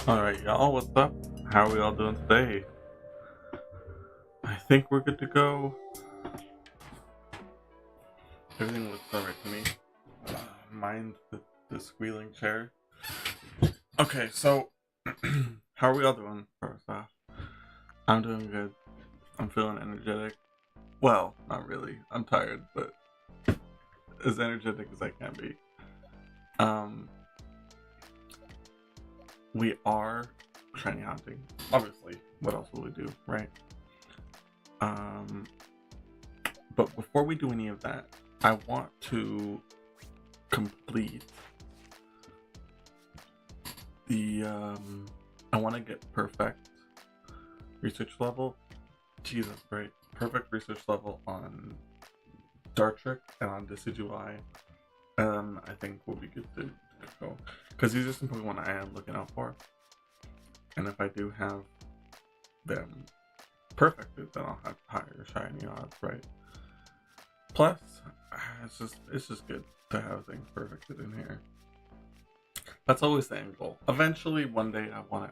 Alright, y'all, what's up? How are we all doing today? I think we're good to go. Everything looks alright to me. Mind the squealing chair. Okay, so, how are we all doing, first off? I'm doing good. I'm feeling energetic. Well, not really. I'm tired, but as energetic as I can be. We are shiny hunting. Obviously, what else will we do, right? But before we do any of that, I want to complete the I want to get perfect research level. Jesus, right? Perfect research level on Dartrick and on Decidueye. I think will be good to go, because these are some Pokemon I am looking out for, and if I do have them perfected, then I'll have higher shiny odds, right? Plus, it's just good to have things perfected in here. That's always the end goal. Eventually, one day,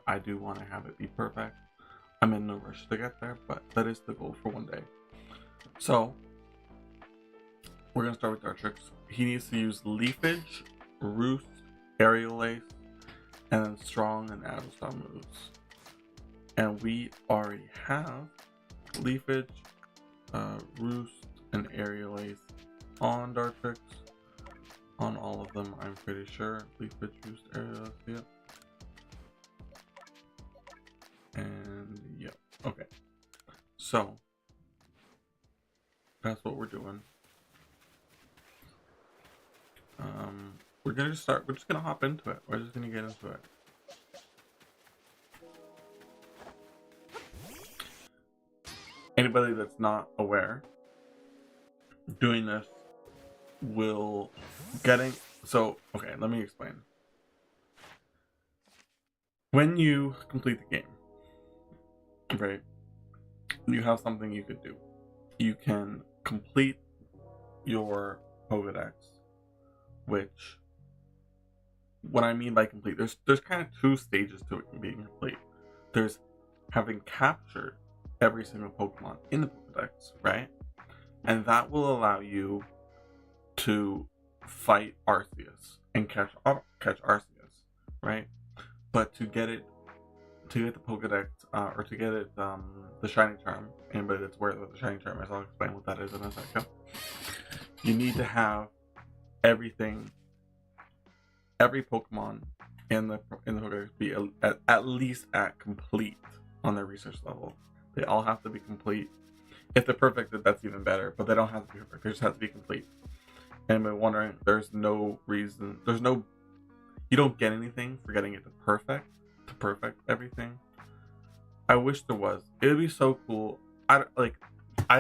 I do want to have it be perfect. I'm in no rush to get there, but that is the goal for one day. So, we're gonna start with Dartrick. He needs to use Leafage, Roost, Aerial Ace, and then Strong and Addlestone moves. And we already have Leafage, Roost, and Aerial Ace on Dartrix. On all of them, I'm pretty sure. Leafage, Roost, Aerial Ace, yep. And yep, okay. So, that's what we're doing. We're just gonna hop into it. We're just gonna get into it. Anybody that's not aware, doing this will okay, let me explain. When you complete the game, right, you have something you could do. You can complete your Pokedex, which, what I mean by complete, there's kind of two stages to it being complete. There's having captured every single Pokemon in the Pokedex, right? And that will allow you to fight Arceus and catch Arceus, right? But to get the Pokedex, or to get it, the Shiny Charm, anybody that's aware of what the Shiny Charm is, I'll explain what that is in a second. You need to have every Pokemon in the Pokedex be at least at complete on their research level. They all have to be complete. If they're perfect, that's even better, but they don't have to be perfect. They just have to be complete. And I'm wondering, you don't get anything for getting it to perfect everything. I wish there was. It would be so cool. I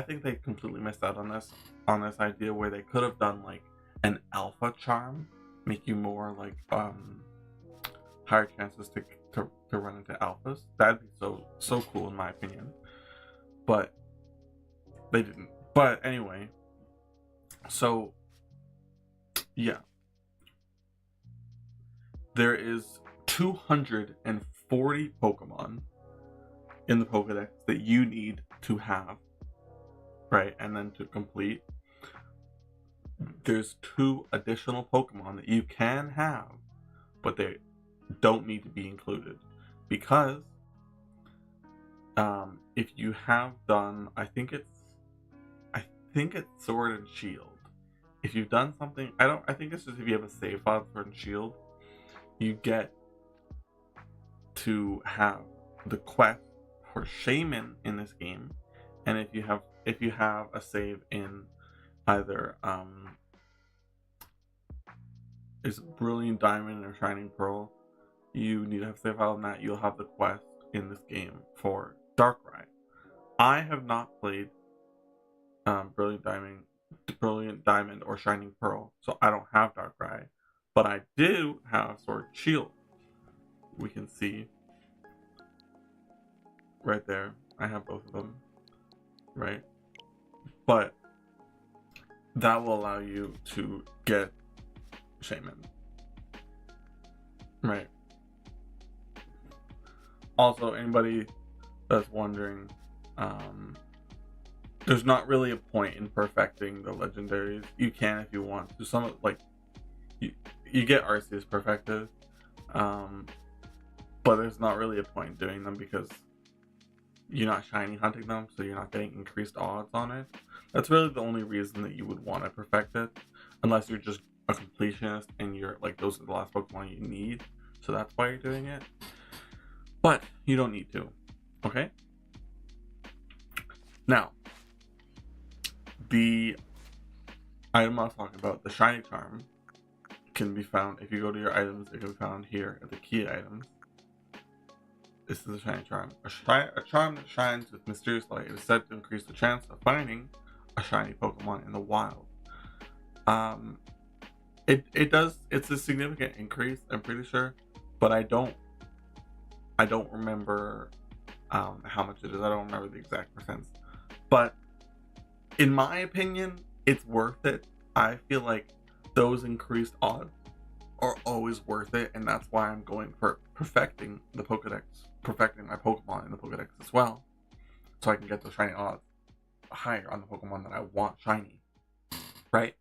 think they completely missed out on this idea where they could have done like an alpha charm, make you more like higher chances to run into alphas. That'd be so cool in my opinion. but they didn't. But anyway, so yeah, there is 240 Pokemon in the Pokedex that you need to have, right? And then to complete, there's 2 additional Pokemon that you can have, but they don't need to be included because if you have done, I think it's Sword and Shield. If you've done something, I think it's just if you have a save file Sword and Shield, you get to have the quest for Shaman in this game, and if you have a save in either is Brilliant Diamond or Shining Pearl, you need to have a save file on that. You'll have the quest in this game for Darkrai. I have not played Brilliant Diamond or Shining Pearl, so I don't have Darkrai, but I do have Sword and Shield. We can see right there, I have both of them, right? But that will allow you to get Shaman, right? Also, anybody that's wondering, there's not really a point in perfecting the legendaries. You can if you want to. Some like you get Arceus perfected, but there's not really a point in doing them because you're not shiny hunting them, so you're not getting increased odds on it. That's really the only reason that you would want to perfect it, unless you're just a completionist and you're like, those are the last Pokemon you need, so that's why you're doing it. But you don't need to, okay? Now, the item I was talking about, the Shiny Charm, can be found, if you go to your items, it can be found here at the key items. This is a Shiny Charm. A charm that shines with mysterious light. It is said to increase the chance of finding a shiny Pokemon in the wild. It does. It's a significant increase, I'm pretty sure, but I don't remember how much it is. I don't remember the exact percents, but in my opinion, it's worth it. I feel like those increased odds are always worth it, and that's why I'm going for perfecting the Pokedex, perfecting my Pokemon in the Pokedex as well, so I can get the shiny odds higher on the Pokemon that I want shiny, right?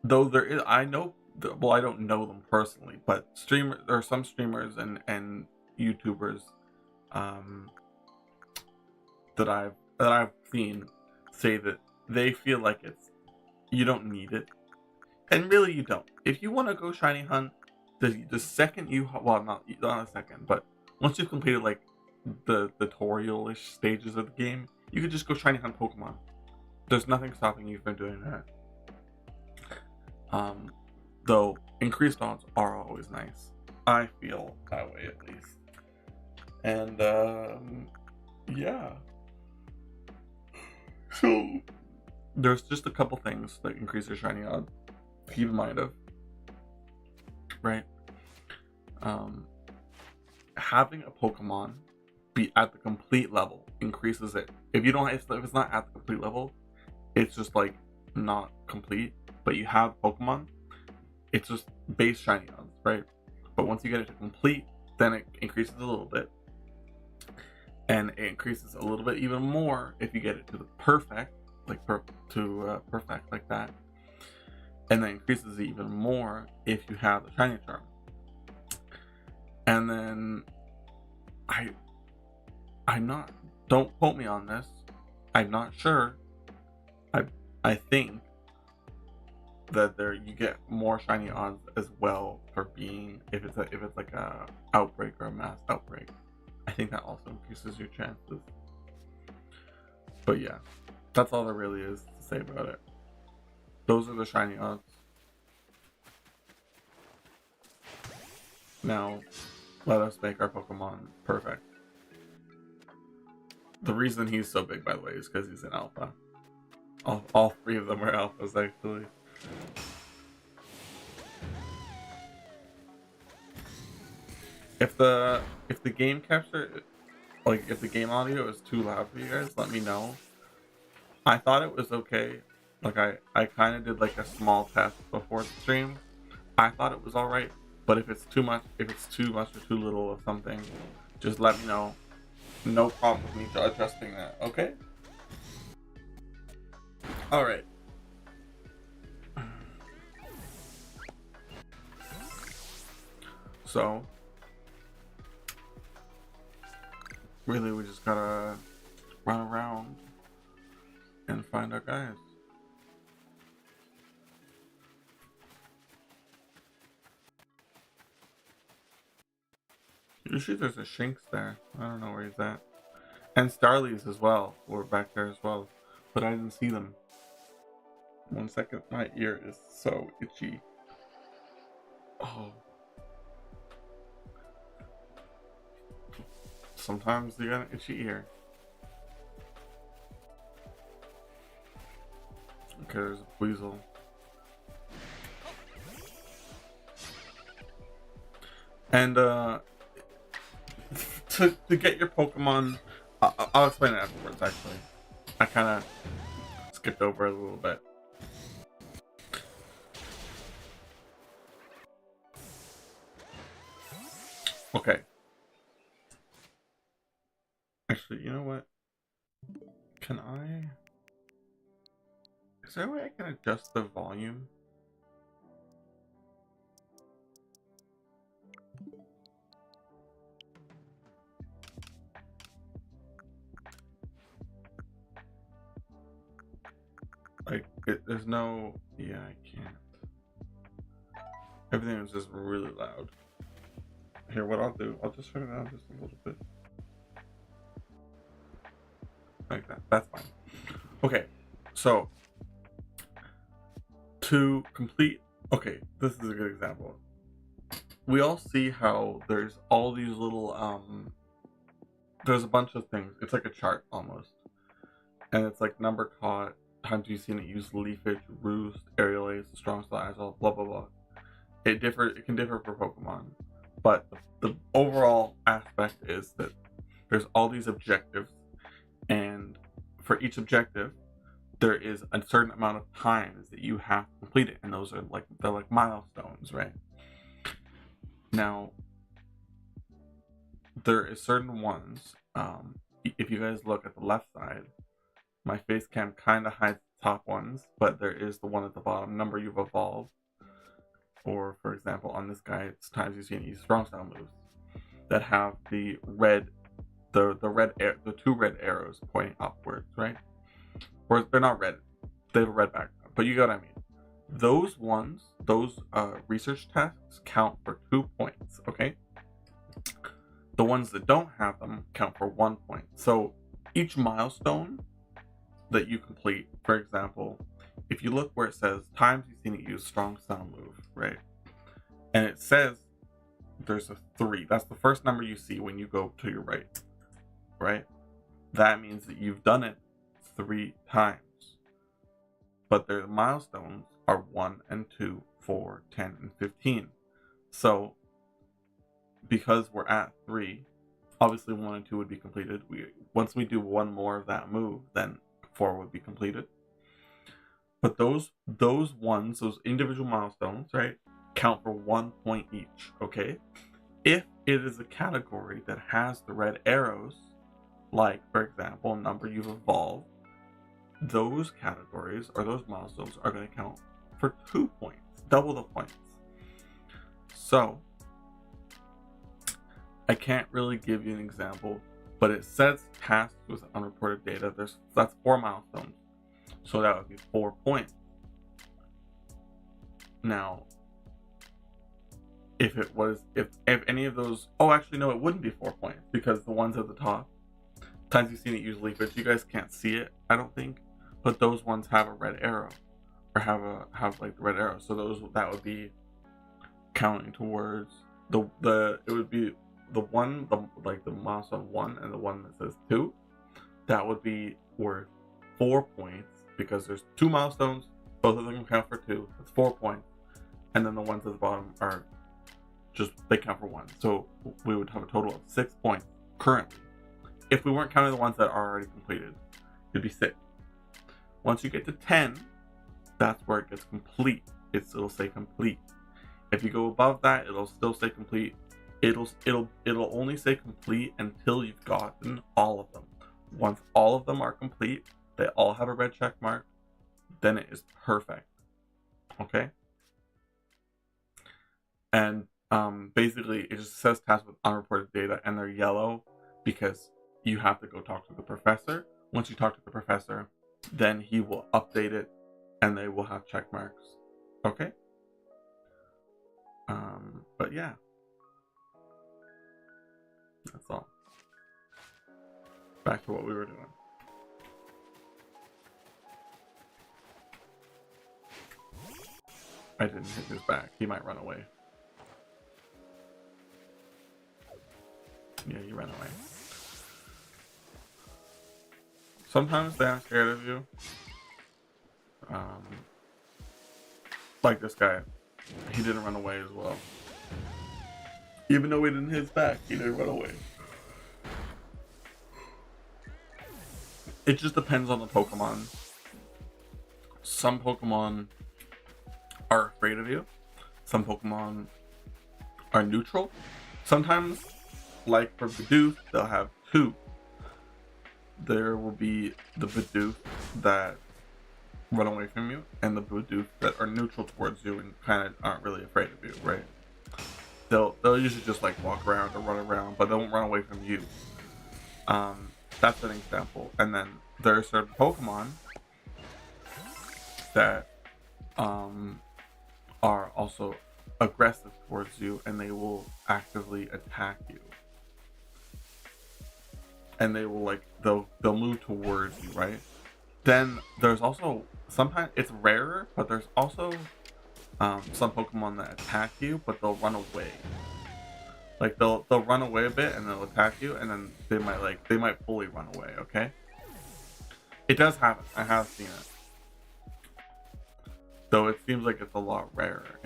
Though there is, I know, well, I don't know them personally, but there are some streamers and YouTubers that I've seen say that they feel like you don't need it, and really you don't. If you want to go shiny hunt, the second you, well, not a second, but once you've completed like the tutorial-ish stages of the game, you could just go shiny hunt Pokemon. There's nothing stopping you from doing that. Though increased odds are always nice. I feel that way at least. And yeah. So there's just a couple things that increase your shiny odds to keep in mind of. Right? Having a Pokemon be at the complete level increases it. If it's not at the complete level, it's just like not complete. But you have Pokemon, it's just base shiny odds, right? But once you get it to complete, then it increases a little bit. And it increases a little bit even more if you get it to the perfect, like perfect like that. And then increases even more if you have the Shiny Charm. And then I'm not, don't quote me on this, I'm not sure. I think that you get more shiny odds as well for being, if it's like a outbreak or a mass outbreak. I think that also increases your chances. But yeah, that's all there really is to say about it. Those are the shiny odds. Now, let us make our Pokemon perfect. The reason he's so big, by the way, is because he's an alpha. All 3 of them are alphas, actually. If the game capture like if the game audio is too loud for you guys, let me know. I thought it was okay. Like I kind of did like a small test before the stream. I thought it was all right, but if it's too much, or too little of something, just let me know. No problem with me adjusting that. Okay. All right. So really, we just gotta run around and find our guys. Usually there's a Shinx there. I don't know where he's at. And Starlies as well were back there as well. But I didn't see them. 1 second, my ear is so itchy. Oh. Sometimes you got an itchy ear. Okay, there's a Weasel. And to get your Pokemon, I'll explain it afterwards. Actually, I kind of skipped over it a little bit. Okay. Actually, you know what? Can I? Is there a way I can adjust the volume? Like, there's no... Yeah, I can't. Everything is just really loud. Here, what I'll do, I'll just turn it down just a little bit. Like that. That's fine. Okay, so... To complete... Okay, this is a good example. We all see how there's all these little, there's a bunch of things. It's like a chart, almost. And it's like number caught, times you've seen it use leafage, roost, aerial ace, strong style, blah blah blah. It can differ for Pokemon, but the overall aspect is that there's all these objectives, and for each objective, there is a certain amount of times that you have to complete it, and those are they're like milestones, right? Now, there is certain ones. If you guys look at the left side, my face cam kind of hides the top ones, but there is the one at the bottom, number you've evolved. Or, for example, on this guy, it's times you've seen use strong style moves that have the red, the two red arrows pointing upwards, right? Or they're not red; they have a red background. But you get what I mean. Those ones, those research tasks count for 2 points. Okay. The ones that don't have them count for 1 point. So each milestone that you complete, for example, if you look where it says times you've seen it use strong style move, right? And it says there's a 3. That's the first number you see when you go to your right? That means that you've done it 3 times. But their milestones are 1 and 2, 4, 10, and 15. So because we're at 3, obviously 1 and 2 would be completed. Once we do one more of that move, then 4 would be completed. But those ones, those individual milestones, right, count for 1 point each, okay? If it is a category that has the red arrows, like, for example, number you've evolved, those categories or those milestones are going to count for 2 points, double the points. So, I can't really give you an example, but it says tasks with unreported data. That's 4 milestones. So that would be 4 points. Now, if any of those, actually no, it wouldn't be 4 points because the ones at the top, times you've seen it use leafage, you guys can't see it, I don't think, but those ones have a red arrow, or have like the red arrow. So that would be counting towards it would be the milestone 1 and the one that says 2. That would be worth 4 points. Because there's 2 milestones, both of them count for 2. That's 4 points, and then the ones at the bottom are they count for 1. So we would have a total of 6 points currently if we weren't counting the ones that are already completed, it'd be 6. Once you get to 10, that's where it gets complete. It'll say complete. If you go above that, it'll still say complete. It'll only say complete until you've gotten all of them. Once all of them are complete, they all have a red check mark, then it is perfect. Okay? And basically, it just says tasks with unreported data, and they're yellow because you have to go talk to the professor. Once you talk to the professor, then he will update it, and they will have check marks. Okay? But yeah. That's all. Back to what we were doing. I didn't hit his back. He might run away. Yeah, he ran away. Sometimes they are scared of you. Like this guy. He didn't run away as well. Even though we didn't hit his back, he didn't run away. It just depends on the Pokemon. Some Pokemon are afraid of you. Some Pokemon are neutral. Sometimes, like for Bidoof, they'll have 2. There will be the Bidoof that run away from you, and the Bidoof that are neutral towards you and kind of aren't really afraid of you, right? They'll usually just like walk around or run around, but they won't run away from you. That's an example. And then there are certain Pokemon that are also aggressive towards you, and they will actively attack you. And they will they'll move towards you, right? Then there's also sometimes it's rarer, but there's also some Pokemon that attack you, but they'll run away. Like they'll run away a bit and they'll attack you, and then they might fully run away. Okay, it does happen. I have seen it, though it seems like it's a lot rarer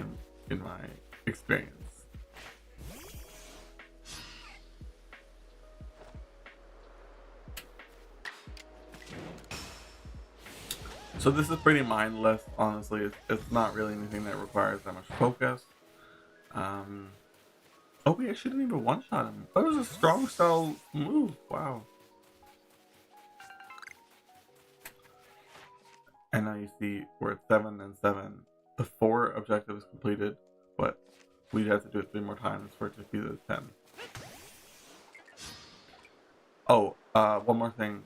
in my experience. So this is pretty mindless, honestly. It's not really anything that requires that much focus. Oh wait, I shouldn't even one-shot him. That was a strong style move. Wow. And now you see we're at 7 and 7. The 4 objective is completed, but we'd have to do it 3 more times for it to be the 10. Oh, one more thing.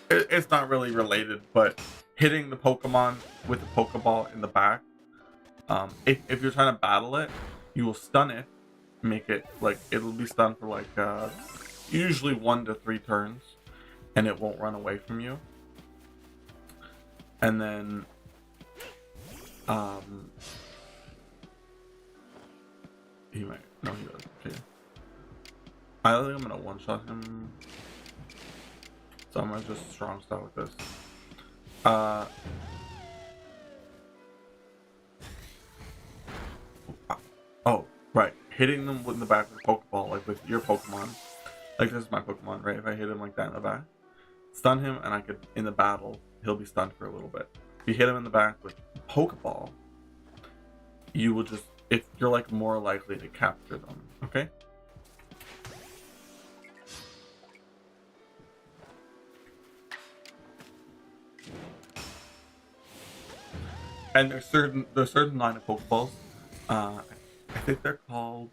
It's not really related, but hitting the Pokemon with the Pokeball in the back. If you're trying to battle it, you will stun it, make it it'll be stunned for usually 1 to 3 turns, and it won't run away from you. And then he might no he doesn't. Okay. I think I'm gonna one-shot him. So I'm gonna just strong style with this. Oh, right. Hitting them in the back with a Pokeball, like with your Pokemon. Like this is my Pokemon, right? If I hit him like that in the back, stun him, and I could, in the battle, he'll be stunned for a little bit. If you hit him in the back with Pokeball, you will just, you're more likely to capture them, okay? And there's certain line of Pokeballs. I think they're called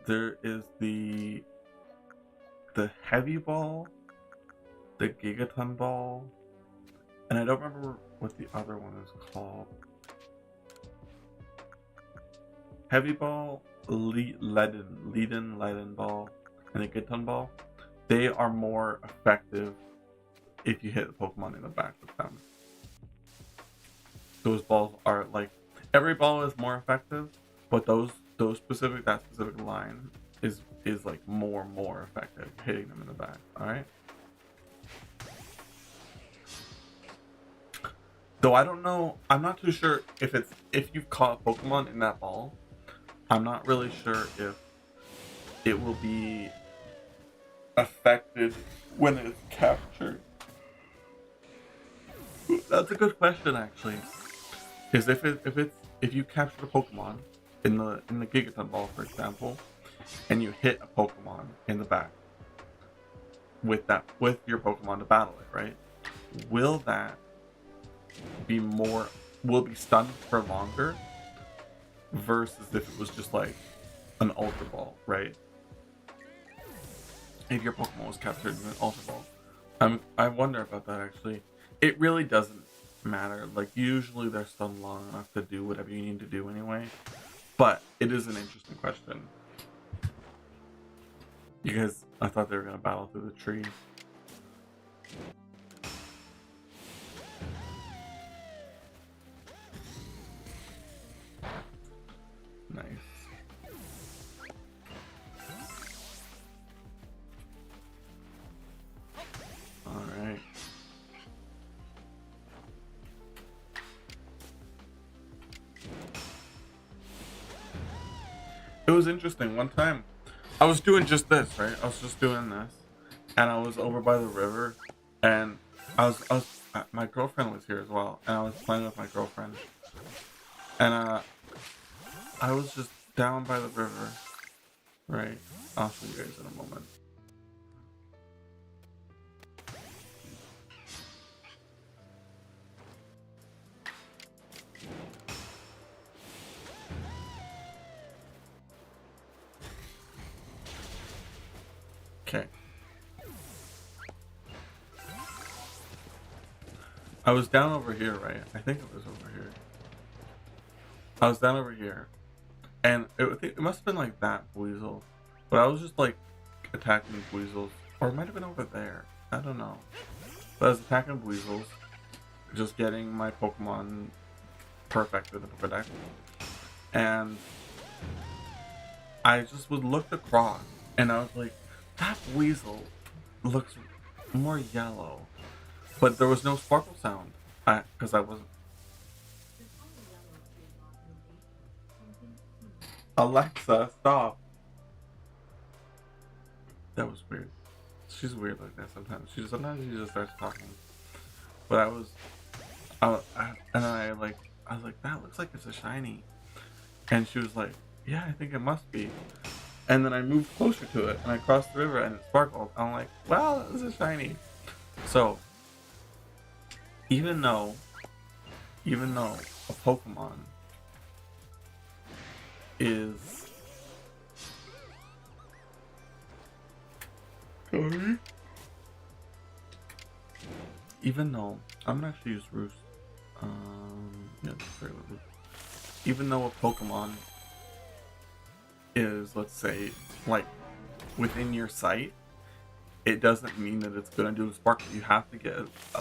there is the Heavy Ball, the Gigaton Ball, and I don't remember what the other one is called. Heavy Ball, Leaden Ball, and the Gigaton Ball. They are more effective if you hit the Pokemon in the back with them. Those balls are every ball is more effective, but that specific line is more effective hitting them in the back. All right. Though I don't know, I'm not too sure if you've caught Pokemon in that ball, I'm not really sure if it will be affected when it's captured. That's a good question, actually. Because if you capture a Pokemon in the Gigaton Ball, for example, and you hit a Pokemon in the back with your Pokemon to battle it, right? Will that be will be stunned for longer versus if it was just like an Ultra Ball, right? If your Pokemon was captured in an Ultra Ball. I wonder about that, actually. It really doesn't matter. Like, usually they're stunned long enough to do whatever you need to do anyway. But it is an interesting question. You guys, I thought they were going to battle through the tree. Nice. Alright. It was interesting. One time, I was doing just this, right? I was just doing this. And I was over by the river. And my girlfriend was here as well. And I was playing with my girlfriend. And, I was just down by the river, right? I'll show you guys in a moment. Okay. I was down over here, right? I think it was over here. I was down over here. And it must have been like that Buizel. But I was just like attacking Buizels. Or it might have been over there. I don't know. But I was attacking Buizels. Just getting my Pokemon perfect with the Pokedex. And I just would look across. And I was like, that Weasel looks more yellow. But there was no sparkle sound. Because I wasn't. Alexa, stop. That was weird. She's weird like that sometimes. Sometimes she just starts talking. But I was like, that looks like it's a shiny. And she was like, yeah, I think it must be. And then I moved closer to it, and I crossed the river, and it sparkled. I'm like, wow, that was a shiny. So, even though a Pokemon is even though I'm gonna actually use Roost. Yeah, sorry, even though a Pokemon is, let's say, like within your sight, it doesn't mean that it's gonna do the sparkle. You have to get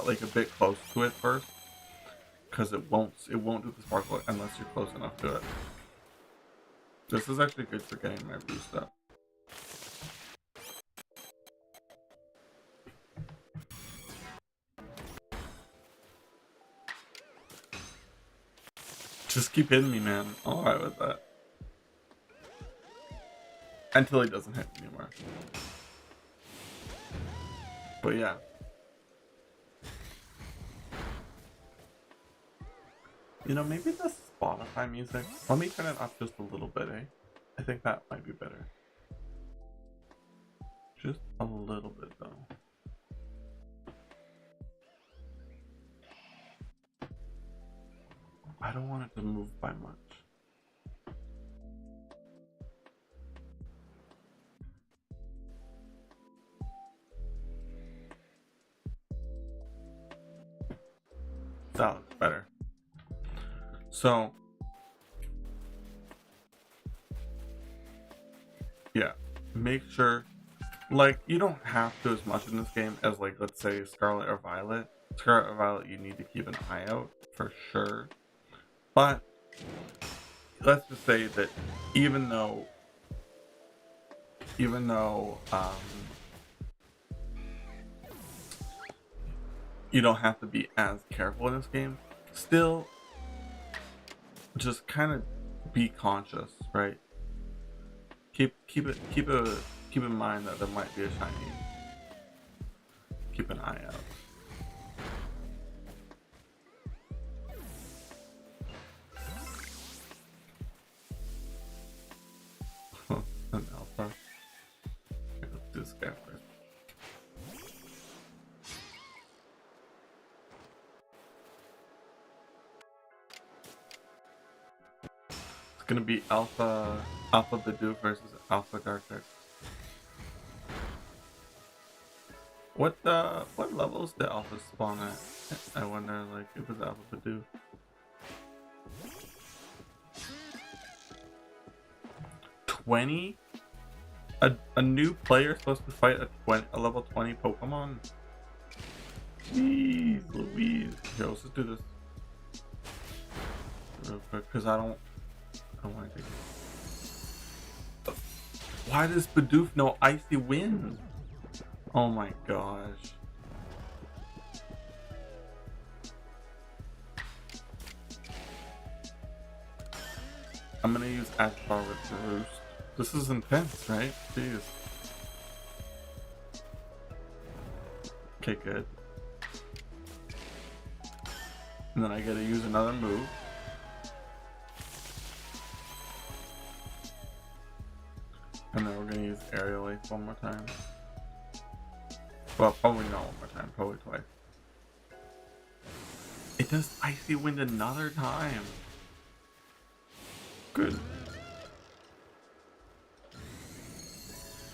like a bit close to it first, because it won't do the sparkle unless you're close enough to it. This is actually good for getting my Roost up. Just keep hitting me, man. I'm alright with that. Until he doesn't hit me anymore. But yeah. You know, maybe the Spotify music. Let me turn it up just a little bit, eh? I think that might be better. Just a little bit, though. I don't want it to move by much. That looks better. So, yeah, make sure, like, you don't have to as much in this game as, like, let's say Scarlet or Violet. Scarlet or Violet, you need to keep an eye out for sure. But let's just say that even though you don't have to be as careful in this game, still just kind of be conscious, right? keep in mind that there might be a shiny. Keep an eye out. An alpha. Okay, let's do this guy first. It's gonna be Alpha Bidoof versus Alpha Dartrix. What levels did Alpha spawn at? I wonder, like, it was Alpha Bidoof. 20? A new player supposed to fight a level 20 Pokemon? Jeez Louise. Here, let's just do this real quick, because I don't want to take it. Why does Bidoof know Icy Wind? Oh my gosh. I'm gonna use Ashbar with Roost. This is intense, right? Jeez. Okay, good. And then I gotta use another move. And then we're gonna use Aerial Ace one more time. Well, probably not one more time, probably twice. It does Icy Wind another time. Good.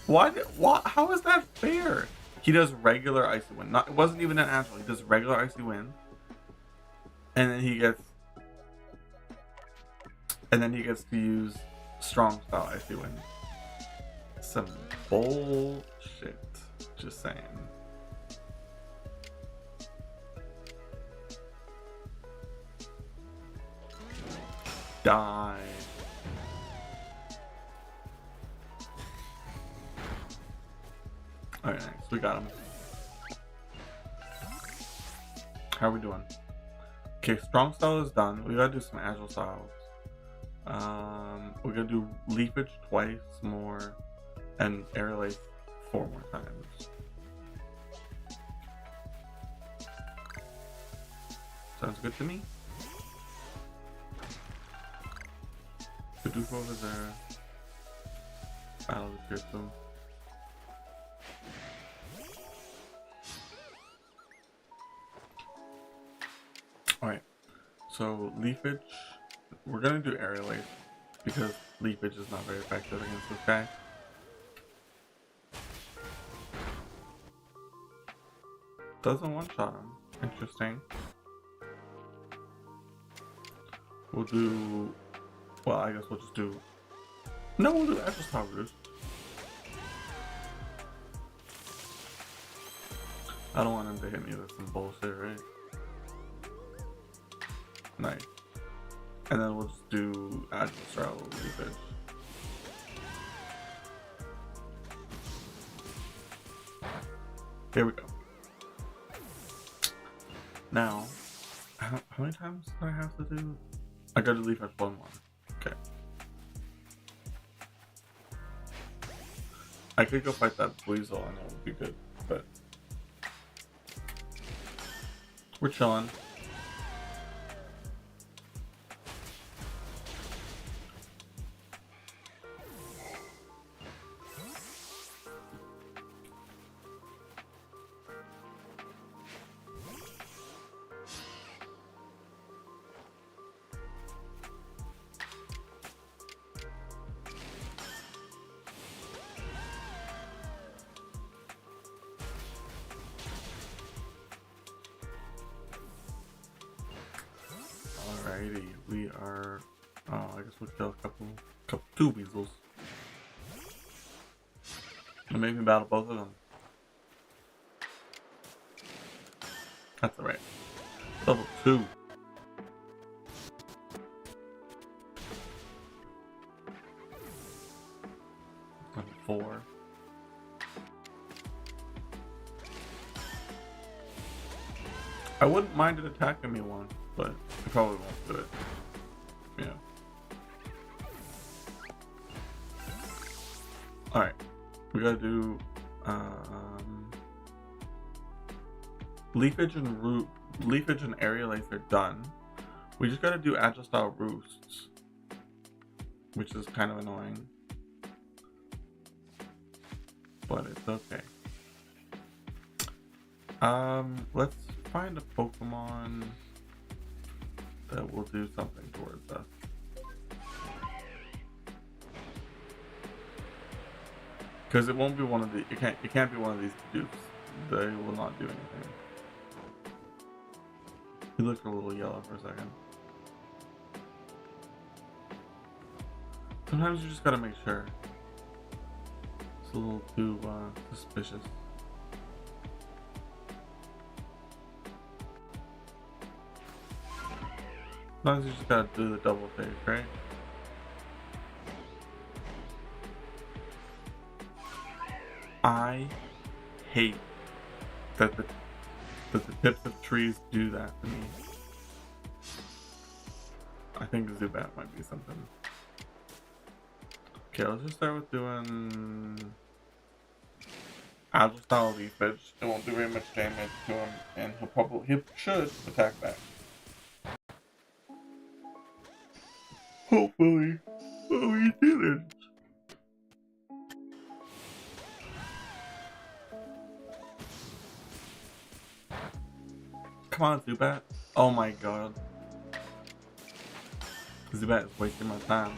How is that fair? He does regular Icy Wind. It wasn't even an actual. He does regular Icy Wind. And then he gets to use strong style Icy Wind. Some bullshit. Just saying. Die. Alright, nice. We got him. How are we doing? Okay, strong style is done. We gotta do some agile styles. We're gonna do leafage twice more and aerial ace 4 more times. Sounds good to me. Bidoof over there. Battle the Fearsome. Alright, so leafage, we're gonna do aerial ace because leafage is not very effective against this guy. Doesn't one-shot him. Interesting. We'll do, well, I guess we'll just do, no, we'll do Agile Style Roost. I don't want him to hit me with some bullshit, right? Nice. And then we'll just do Agile Style Leafage. Here we go. Now, how many times do I have to do? I gotta do Leafage 1-1. Okay. I could go fight that Weasel, I know it would be good, but we're chilling. Alrighty, we are, I guess we'll kill two weasels. And maybe battle both of them. That's alright. Level 2. Level 4. I wouldn't mind it attacking me once, but I probably won't do it. Yeah. Alright. We gotta do leafage and area lights are done. We just gotta do agile style roosts, which is kind of annoying, but it's okay. Let's find a Pokemon that will do something towards us. Because it won't be one of the it can't be one of these dupes. They will not do anything. He looked a little yellow for a second. Sometimes you just gotta make sure. It's a little too suspicious. Sometimes you just gotta do the double take, right? I hate that the tips of trees do that to me. I think Zubat might be something. Okay, let's just start with doing Agile style leafage. It won't do very much damage to him, and he should attack back. Hopefully. Oh, he didn't. Come on, Zubat. Oh my god. Zubat is wasting my time.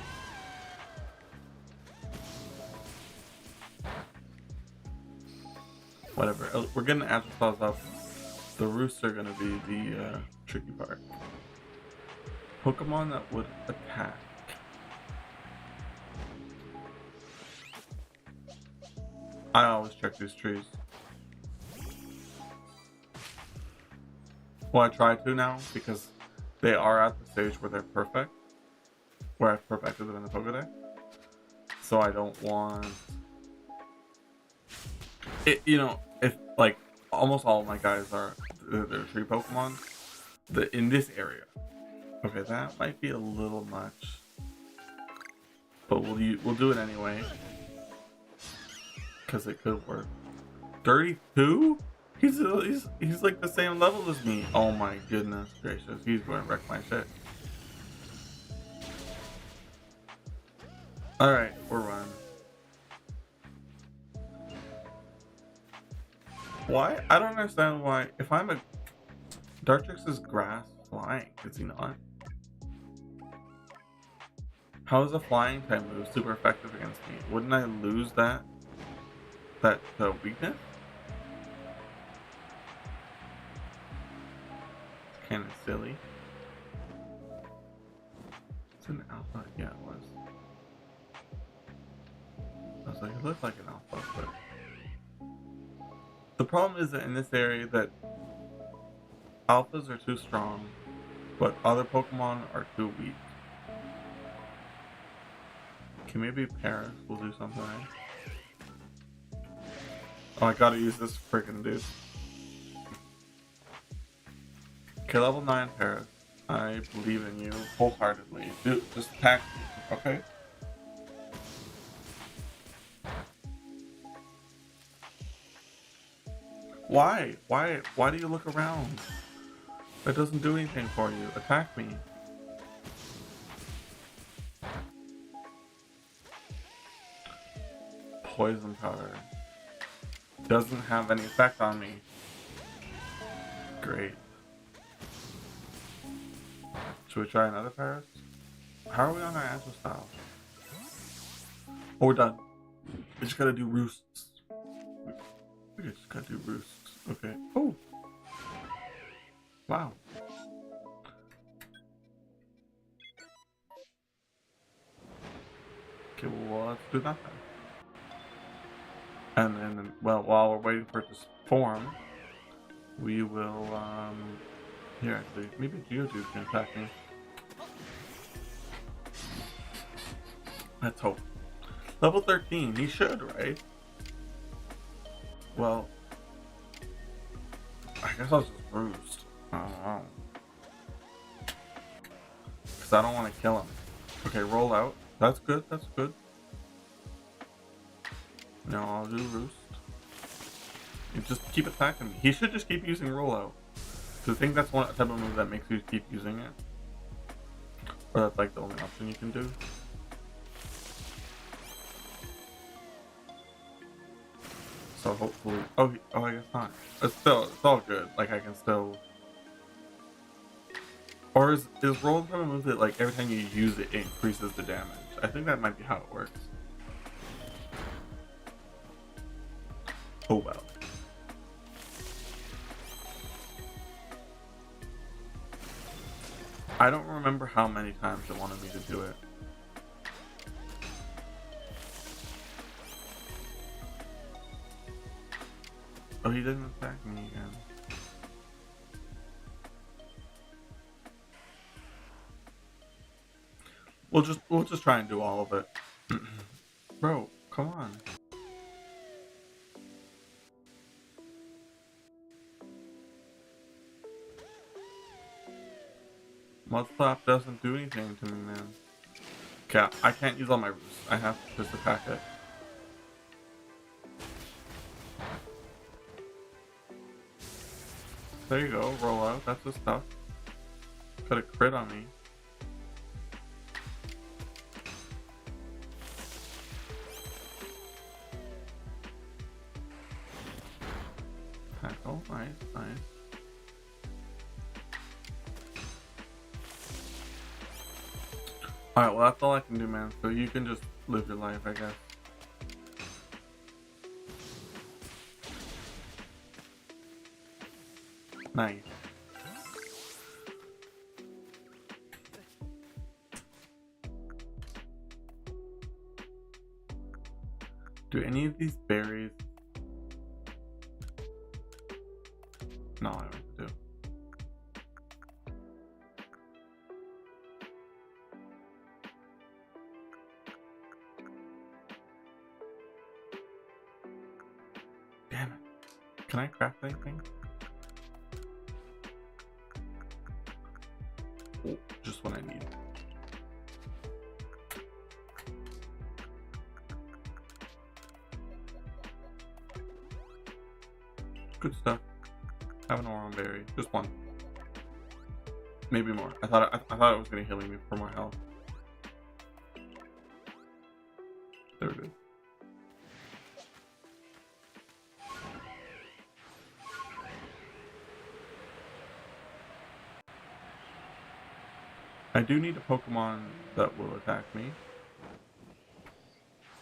Whatever. We're getting Agile Styles up. The roosts are gonna be the tricky part. Pokemon that would attack. I always check these trees. Well, I try to now because they are at the stage where they're perfect, where I've perfected them in the Pokédex. So I don't want it. You know, if like almost all of my guys are they're tree Pokemon. In this area. Okay, that might be a little much, but we'll do it anyway because it could work. 32? He's like the same level as me. Oh my goodness gracious, he's going to wreck my shit. Alright, we're running. Why? I don't understand why. If I'm a Dartrix is grass flying, is he not? How is a flying type move super effective against me? Wouldn't I lose that weakness? Kind of silly. It's an alpha. Yeah, it was. I was like, it looks like an alpha, but the problem is that in this area that alphas are too strong, but other Pokemon are too weak. Okay, maybe Paris will do something. Oh, I gotta use this freaking dude. Okay, level 9 Paris. I believe in you wholeheartedly. Dude, just attack me, okay? Why? Why do you look around? That doesn't do anything for you. Attack me. Poison powder. Doesn't have any effect on me. Great. Should we try another Paris? How are we on our Agile style? Oh, we're done. We just gotta do roosts. We just gotta do roosts. Okay. Oh! Wow. Okay, well, let's do that then. And then, well, while we're waiting for it to form, we will, here actually, maybe Geodude can attack me. Let's hope. Level 13, he should, right? Well, I guess I'll just roost. I don't know. Because I don't want to kill him. Okay, roll out. That's good, that's good. No, I'll do Roost. You just keep attacking me. He should just keep using Rollout. So I think that's one type of move that makes you keep using it. Or that's like the only option you can do. So hopefully, oh, I guess not. It's all good. Like I can still. Or is roll the type of move that like every time you use it, it increases the damage? I think that might be how it works. Oh well. I don't remember how many times it wanted me to do it. Oh, he didn't attack me again. We'll just try and do all of it. Bro, come on. Mudslap doesn't do anything to me, man. Okay, I can't use all my roosts. I have to just attack it. There you go, roll out. That's the stuff. Could have crit on me. Oh, nice, nice. Alright, well that's all I can do, man. So you can just live your life, I guess. Nice. Do any of these berries... No, I don't do. Damn it. Can I craft anything? Oh, just what I need. Good stuff. Have an Oron berry. Just one. Maybe more. I thought it was gonna heal me for more health. There it is. I do need a Pokemon that will attack me.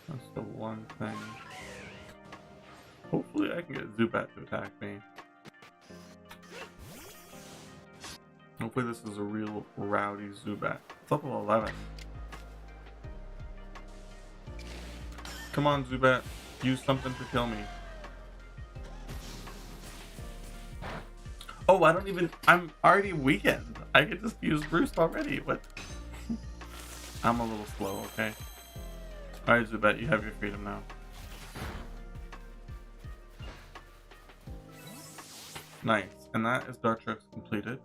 That's the one thing. Hopefully I can get Zubat to attack me. Hopefully this is a real rowdy Zubat. It's level 11. Come on, Zubat. Use something to kill me. Oh, I don't even... I'm already weakened. I could just use Roost already. What? I'm a little slow, okay? Alright, Zubat, you have your freedom now. Nice. And that is Dartrix completed.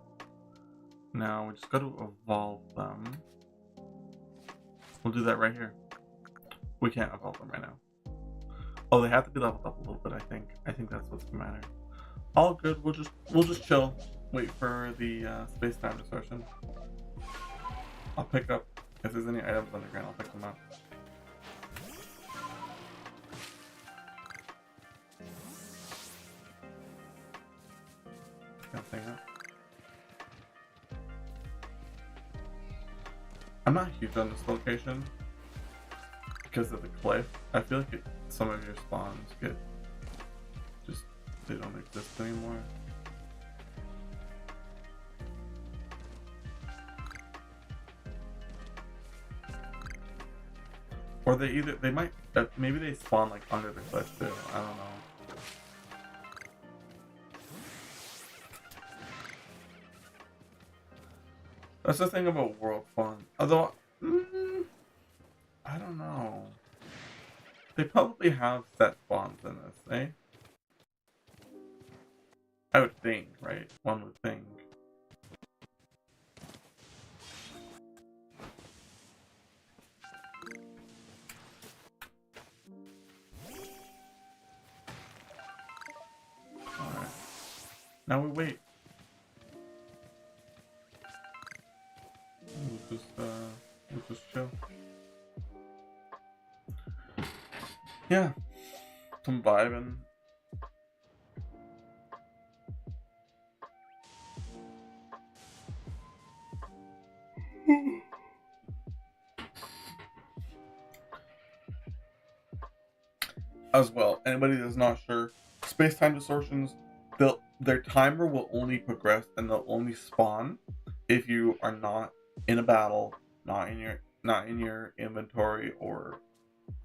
Now we just got to evolve them. We'll do that right here. We can't evolve them right now. Oh, they have to be leveled up a little bit, I think. I think that's what's the matter. All good. We'll just chill. Wait for the space-time distortion. I'll pick up if there's any items underground. I'll pick them up. Hang up. I'm not huge on this location because of the cliff. I feel like some of your spawns get just, they don't exist anymore. Or they might, maybe they spawn like under the cliff too. I don't know. That's the thing about World Fun. Although, I don't know. They probably have set spawns in this, eh? I would think, right? One would think. Now we wait. We'll just chill. Yeah, some vibing. As well, anybody that's not sure, space-time distortions, their timer will only progress and they'll only spawn if you are not in a battle, not in your inventory or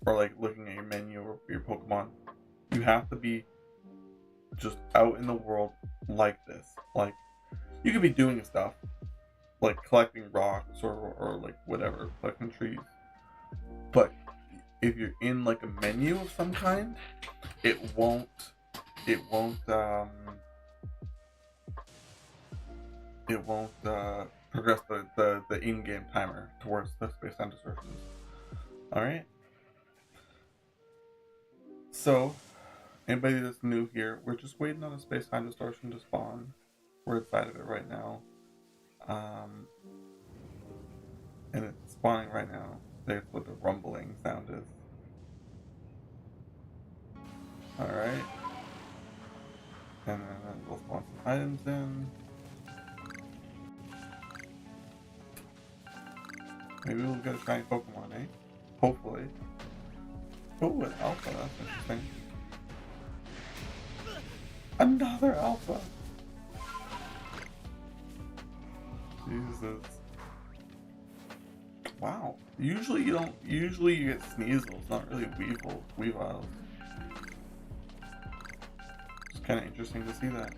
like looking at your menu or your Pokemon. You have to be just out in the world like this. Like, you could be doing stuff like collecting rocks or like whatever, collecting trees, but if you're in like a menu of some kind, it won't progress the in-game timer towards the space-time distortions. Alright? So, anybody that's new here, we're just waiting on a space-time distortion to spawn. We're inside of it right now. And it's spawning right now. That's what the rumbling sound is. Alright. And then we'll spawn some items in. Maybe we'll get a shiny Pokemon, eh? Hopefully. Oh, an alpha, that's interesting. Another alpha! Jesus. Wow. Usually you get Sneasels, not really Weaviles. It's kinda interesting to see that.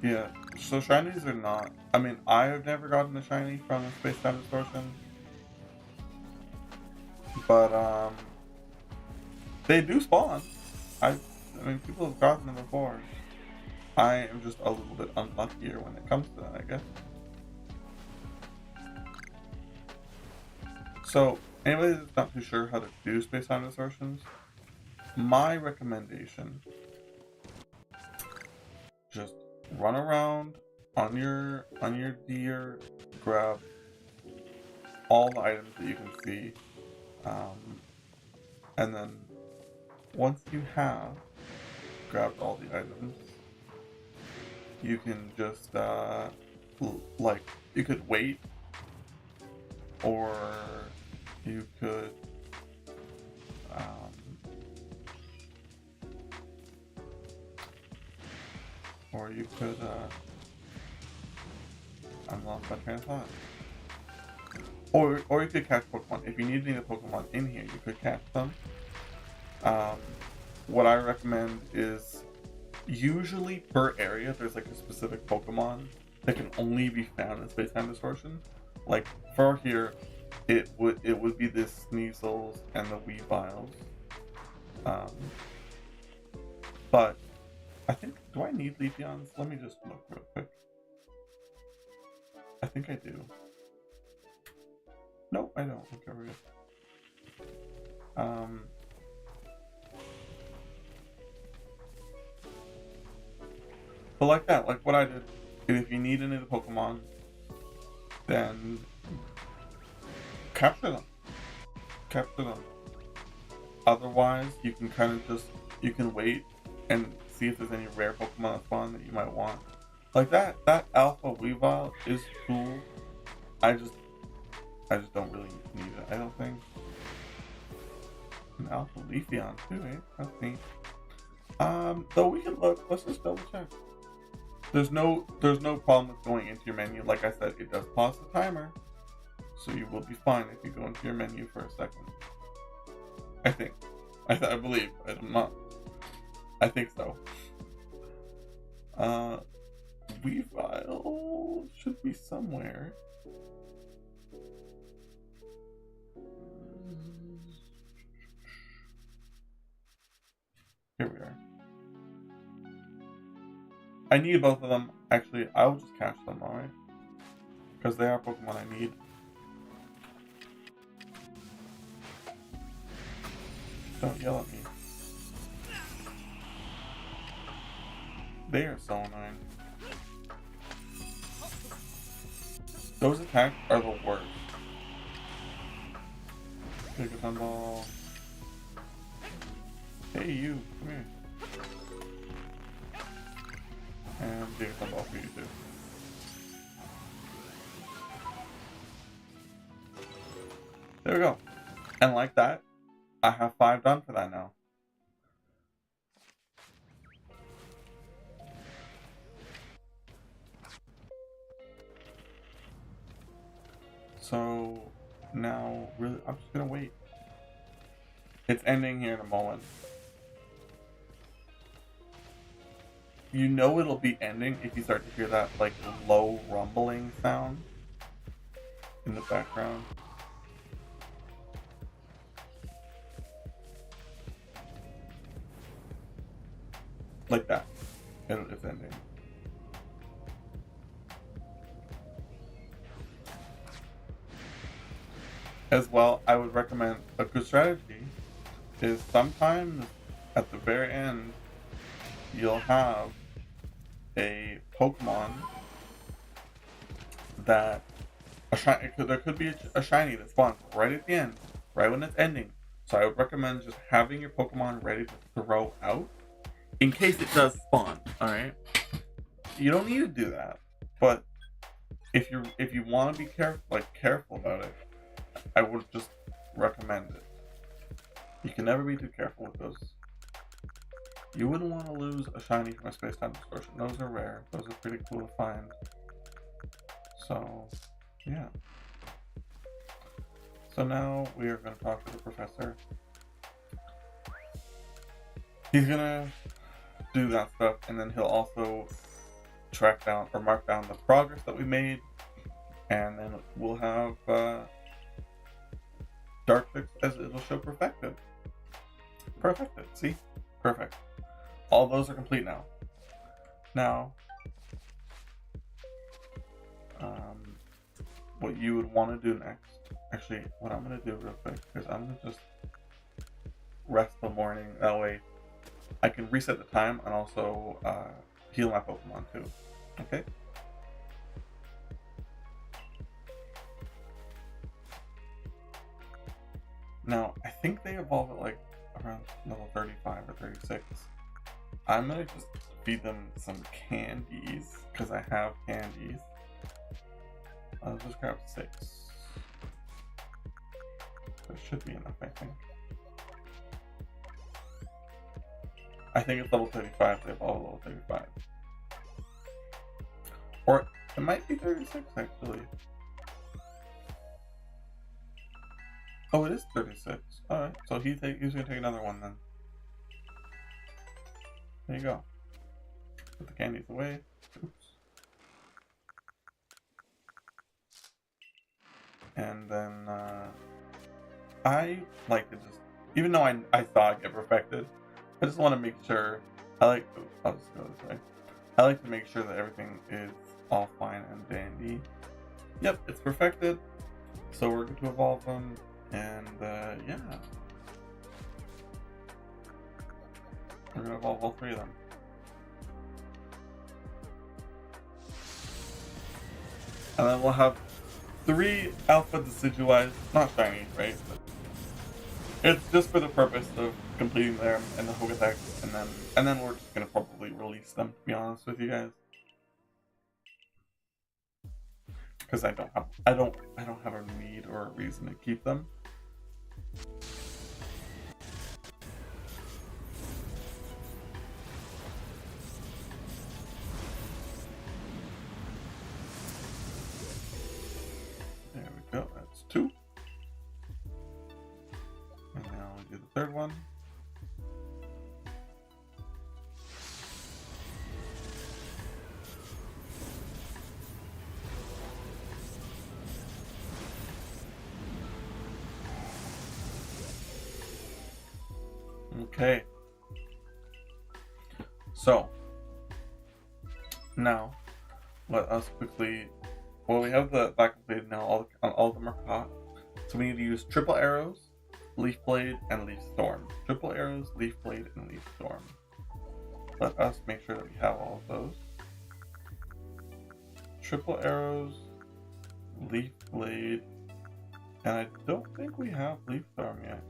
Yeah, so shinies are not. I mean, I have never gotten a shiny from a space-time distortion, but they do spawn. I mean, people have gotten them before. I am just a little bit unluckier when it comes to that, I guess. So, anybody that's not too sure how to do space-time distortions, my recommendation: just run around on your deer, grab all the items that you can see, and then once you have grabbed all the items, you can just like, you could wait, or you could I'm lost my train of thought. Or you could catch Pokemon. If you need any Pokemon in here, you could catch them. What I recommend is, usually per area there's like a specific Pokemon that can only be found in space-time distortion. Like for here, it would be the Sneasels and the Weaviles. But I think, do I need Leafeons? Let me just look real quick. I think I do. Nope, I don't. Okay, we're good. But like that, like what I did, if you need any of the Pokemon, then capture them. Otherwise, you can kind of just, you can wait and see if there's any rare Pokemon spawn that you might want. Like that Alpha Weavile is cool. I just don't really need it, I don't think. An Alpha Leafeon too, eh? That's neat. Though we can look, let's just double check. There's no problem with going into your menu. Like I said, it does pause the timer, so you will be fine if you go into your menu for a second. I think. I believe. I'm not. I think so. Weavile should be somewhere. Here we are. I need both of them. Actually, I'll just catch them, alright? Because they are Pokemon I need. Don't yell at me. They are so annoying. Those attacks are the worst. Take a sunball. Hey you, come here. And take a sunball for you too. There we go. And like that, I have 5 done for that now. So now, really, I'm just gonna wait. It's ending here in a moment. You know it'll be ending if you start to hear that like low rumbling sound in the background. Like that. And it's ending. As well, I would recommend a good strategy is sometimes at the very end you'll have a Pokemon that there could be a shiny that spawns right at the end, right when it's ending. So I would recommend just having your Pokemon ready to throw out in case it does spawn. All right, you don't need to do that, but if you want to be careful about it, I would just recommend it. You can never be too careful with those. You wouldn't want to lose a shiny from a space-time distortion. Those are rare. Those are pretty cool to find. So, yeah. So now we are going to talk to the professor. He's going to do that stuff, and then he'll also track down or mark down the progress that we made, and then we'll have Dartrix as it'll show perfected. Perfected, see? Perfect. All those are complete now. Now, what you would want to do next, actually, what I'm going to do real quick is I'm going to just rest the morning. That way I can reset the time and also heal my Pokemon too. Okay? Now, I think they evolve at like around level 35 or 36. I'm gonna just feed them some candies, because I have candies. I'll just grab 6. There should be enough, I think. I think it's level 35, they evolve at level 35. Or it might be 36 actually. Oh, it is 36. Alright, so he's gonna take another one then. There you go. Put the candies away. Oops. And then I like to just, even though I thought I'd get perfected, I just want to make sure, I'll just go this way. I like to make sure that everything is all fine and dandy. Yep, it's perfected. So we're going to evolve them, and yeah. We're going to evolve all 3 of them. And then we'll have 3 Alpha Decidueyes, not shiny, right? But it's just for the purpose of completing them and the Hogedex, and then we're just gonna probably release them, to be honest with you guys. Because I don't have a need or a reason to keep them. There we go, that's 2. And now we do the 3rd one. Okay. So now let us quickly. Well, we have that completed now. All of them are caught. So we need to use triple arrows Leaf Blade, and Leaf Storm. Triple arrows, Leaf Blade, and Leaf Storm. Let us make sure that we have all of those. Triple arrows, Leaf Blade, and I don't think we have Leaf Storm yet.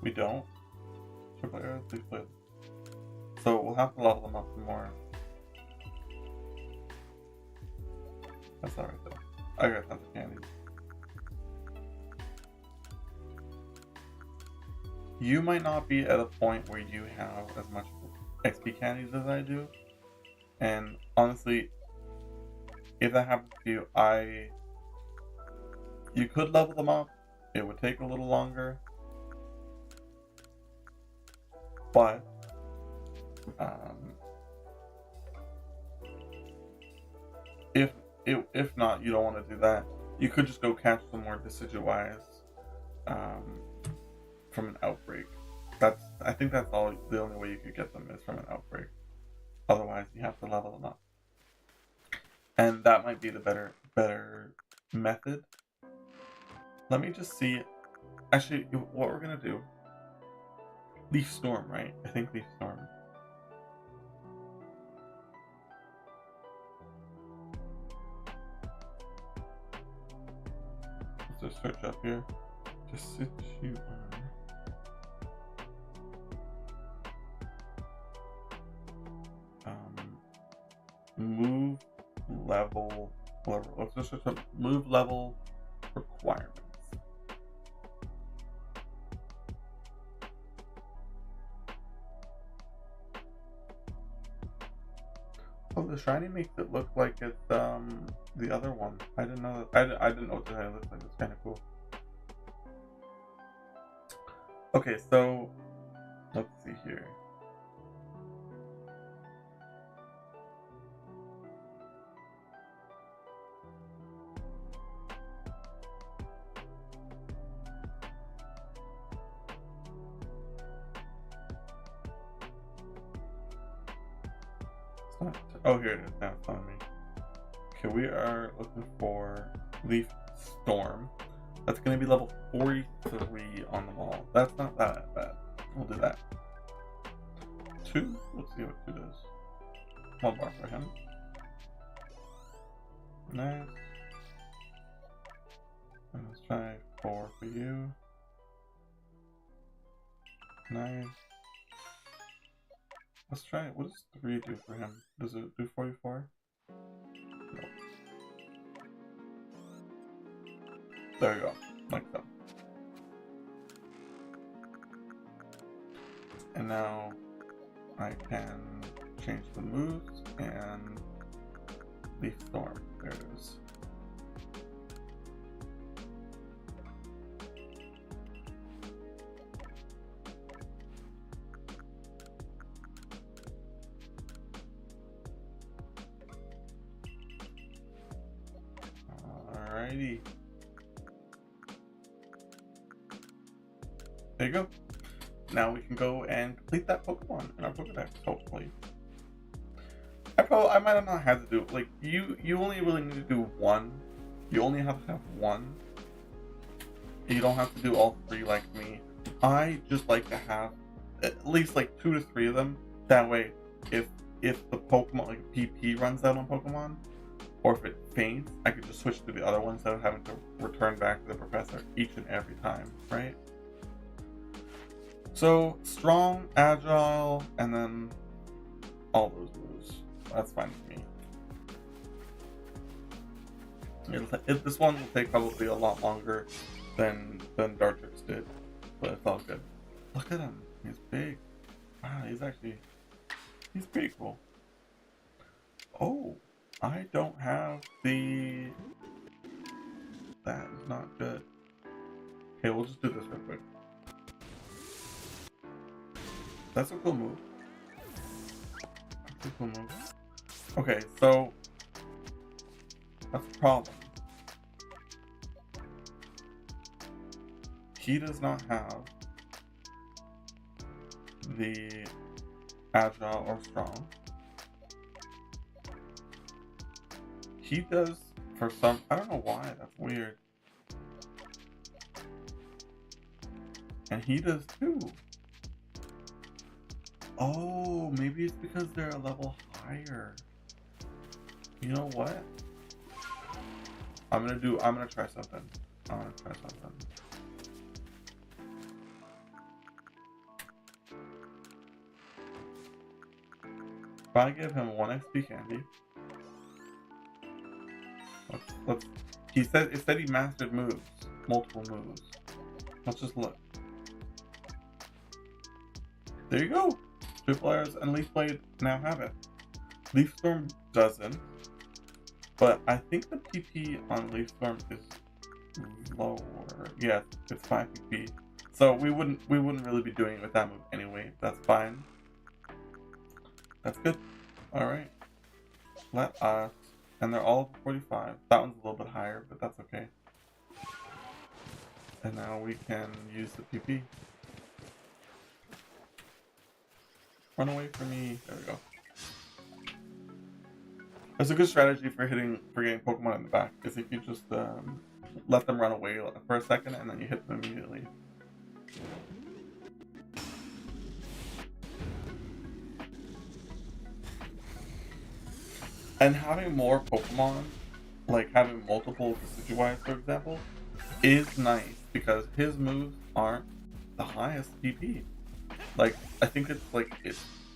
We don't. Triple arrows, Leaf Blade. So we'll have to level them up some more. That's alright though. I got tons of candies. You might not be at a point where you have as much XP candies as I do. And honestly, if that happens to you, you could level them up. It would take a little longer. But if not, you don't want to do that. You could just go catch some more Decidueyes from an outbreak. I think that's the only way you could get them is from an outbreak. Otherwise, you have to level them up, and that might be the better method. Let me just see. Actually, what we're gonna do? Leaf Storm, right? I think Leaf Storm. Let's just search up here. Decidueye. Move level. Let's just search up move level requirements. Oh, the shiny makes it look like it's the other one. I didn't know that. I didn't know what the shiny looked like. It's kind of cool. Okay, so let's see here. Oh, here it is. Now it's telling me. Okay, we are looking for Leaf Storm. That's going to be level 43 on the wall. That's not that bad. We'll do that. 2? Let's see what 2 does. 1 bar for him. Nice. And let's try 4 for you. Nice. Let's try it. What does 3 do for him? Does it do 44? No. There you go. Like so. And now I can change the moves and Leaf Storm. There it is. Alrighty. There you go. Now we can go and complete that Pokemon in our Pokedex, hopefully. I might have not had to do it. Like, you only really need to do one. You only have to have one. You don't have to do all 3 like me. I just like to have at least like 2 to 3 of them. That way, if the Pokemon, like PP runs out on Pokemon, or if it faints, I could just switch to the other one instead of having to return back to the professor each and every time, right? So, strong, agile, and then all those moves. That's fine with me. This one will take probably a lot longer than Dartrix did, but it's all good. Look at him. He's big. Wow, he's pretty cool. Oh, I don't have the... That is not good. Okay, we'll just do this real quick. That's a cool move. That's a cool move. Okay, so that's the problem. He does not have the agile or strong. He does for some, I don't know why, that's weird. And he does too. Oh, maybe it's because they're a level higher. You know what? I'm gonna try something. If I give him 1 XP candy. Let's it said he mastered moves. Multiple moves. Let's just look. There you go! Triple Arrows and Leaf Blade now have it. Leaf Storm doesn't. But I think the PP on Leaf Storm is lower. Yeah, it's 5 PP. So we wouldn't really be doing it with that move anyway. That's fine. That's good. Alright. Let us. And they're all 45. That one's a little bit higher, but that's okay. And now we can use the PP. Run away from me. There we go. That's a good strategy for getting Pokemon in the back, is if you just let them run away for a second and then you hit them immediately. And having more Pokemon, like having multiple Decidueye, for example, is nice because his moves aren't the highest PP. Like, I think it's like,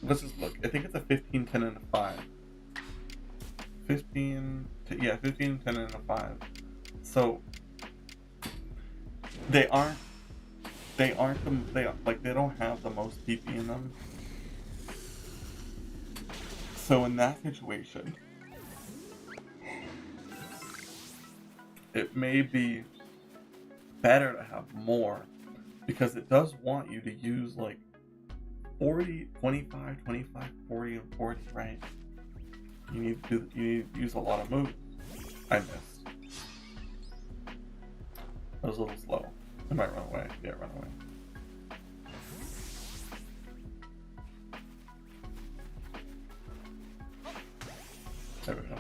let's just look. I think it's a 15, 10, and a 5. 15, 10, and a 5. So, they don't have the most PP in them. So in that situation, it may be better to have more because it does want you to use like 40, 25, 25, 40, and 40, right? You need to use a lot of moves. I missed. I was a little slow. I might run away. Yeah, run away. There we go.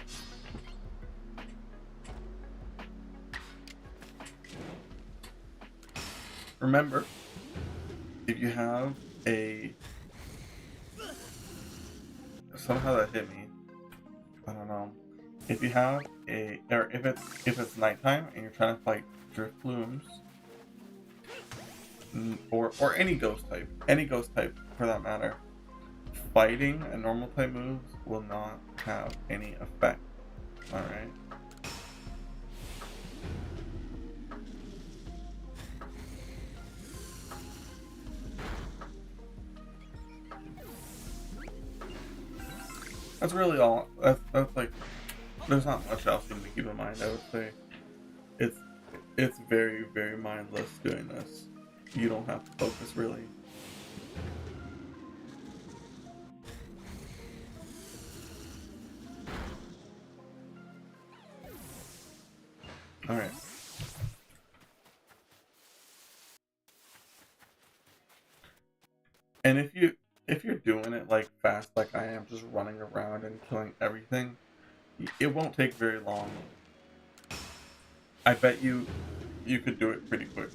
Remember, if you have a... Somehow that hit me. I don't know. If you have a... Or if it's nighttime and you're trying to fight Driftlooms, or any ghost type for that matter, fighting a normal type moves will not have any effect. Alright? That's really all. That's like, there's not much else you need to keep in mind. I would say it's very, very mindless doing this. You don't have to focus really. All right. And if you're doing it like fast like I am, just running around and killing everything, it won't take very long. I bet you could do it pretty quick.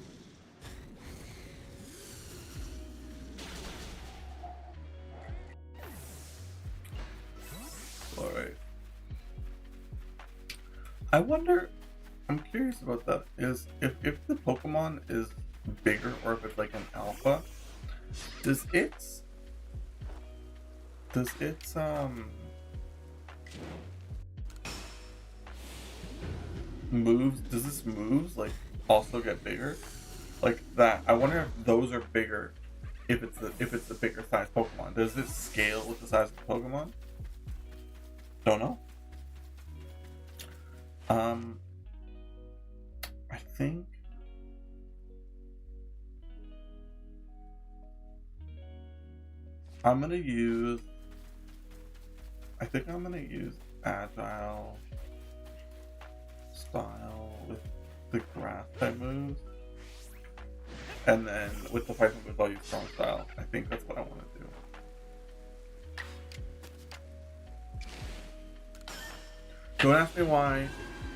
Alright. I wonder, I'm curious about that, is if the Pokemon is bigger or if it's like an alpha, does its moves like also get bigger? Like that. I wonder if those are bigger if it's a bigger size Pokemon. Does it scale with the size of the Pokemon? Don't know. I think I'm gonna use Agile style with the grass type moves. And then with the fighting moves I'll use strong style. I think that's what I want to do. Don't ask me why.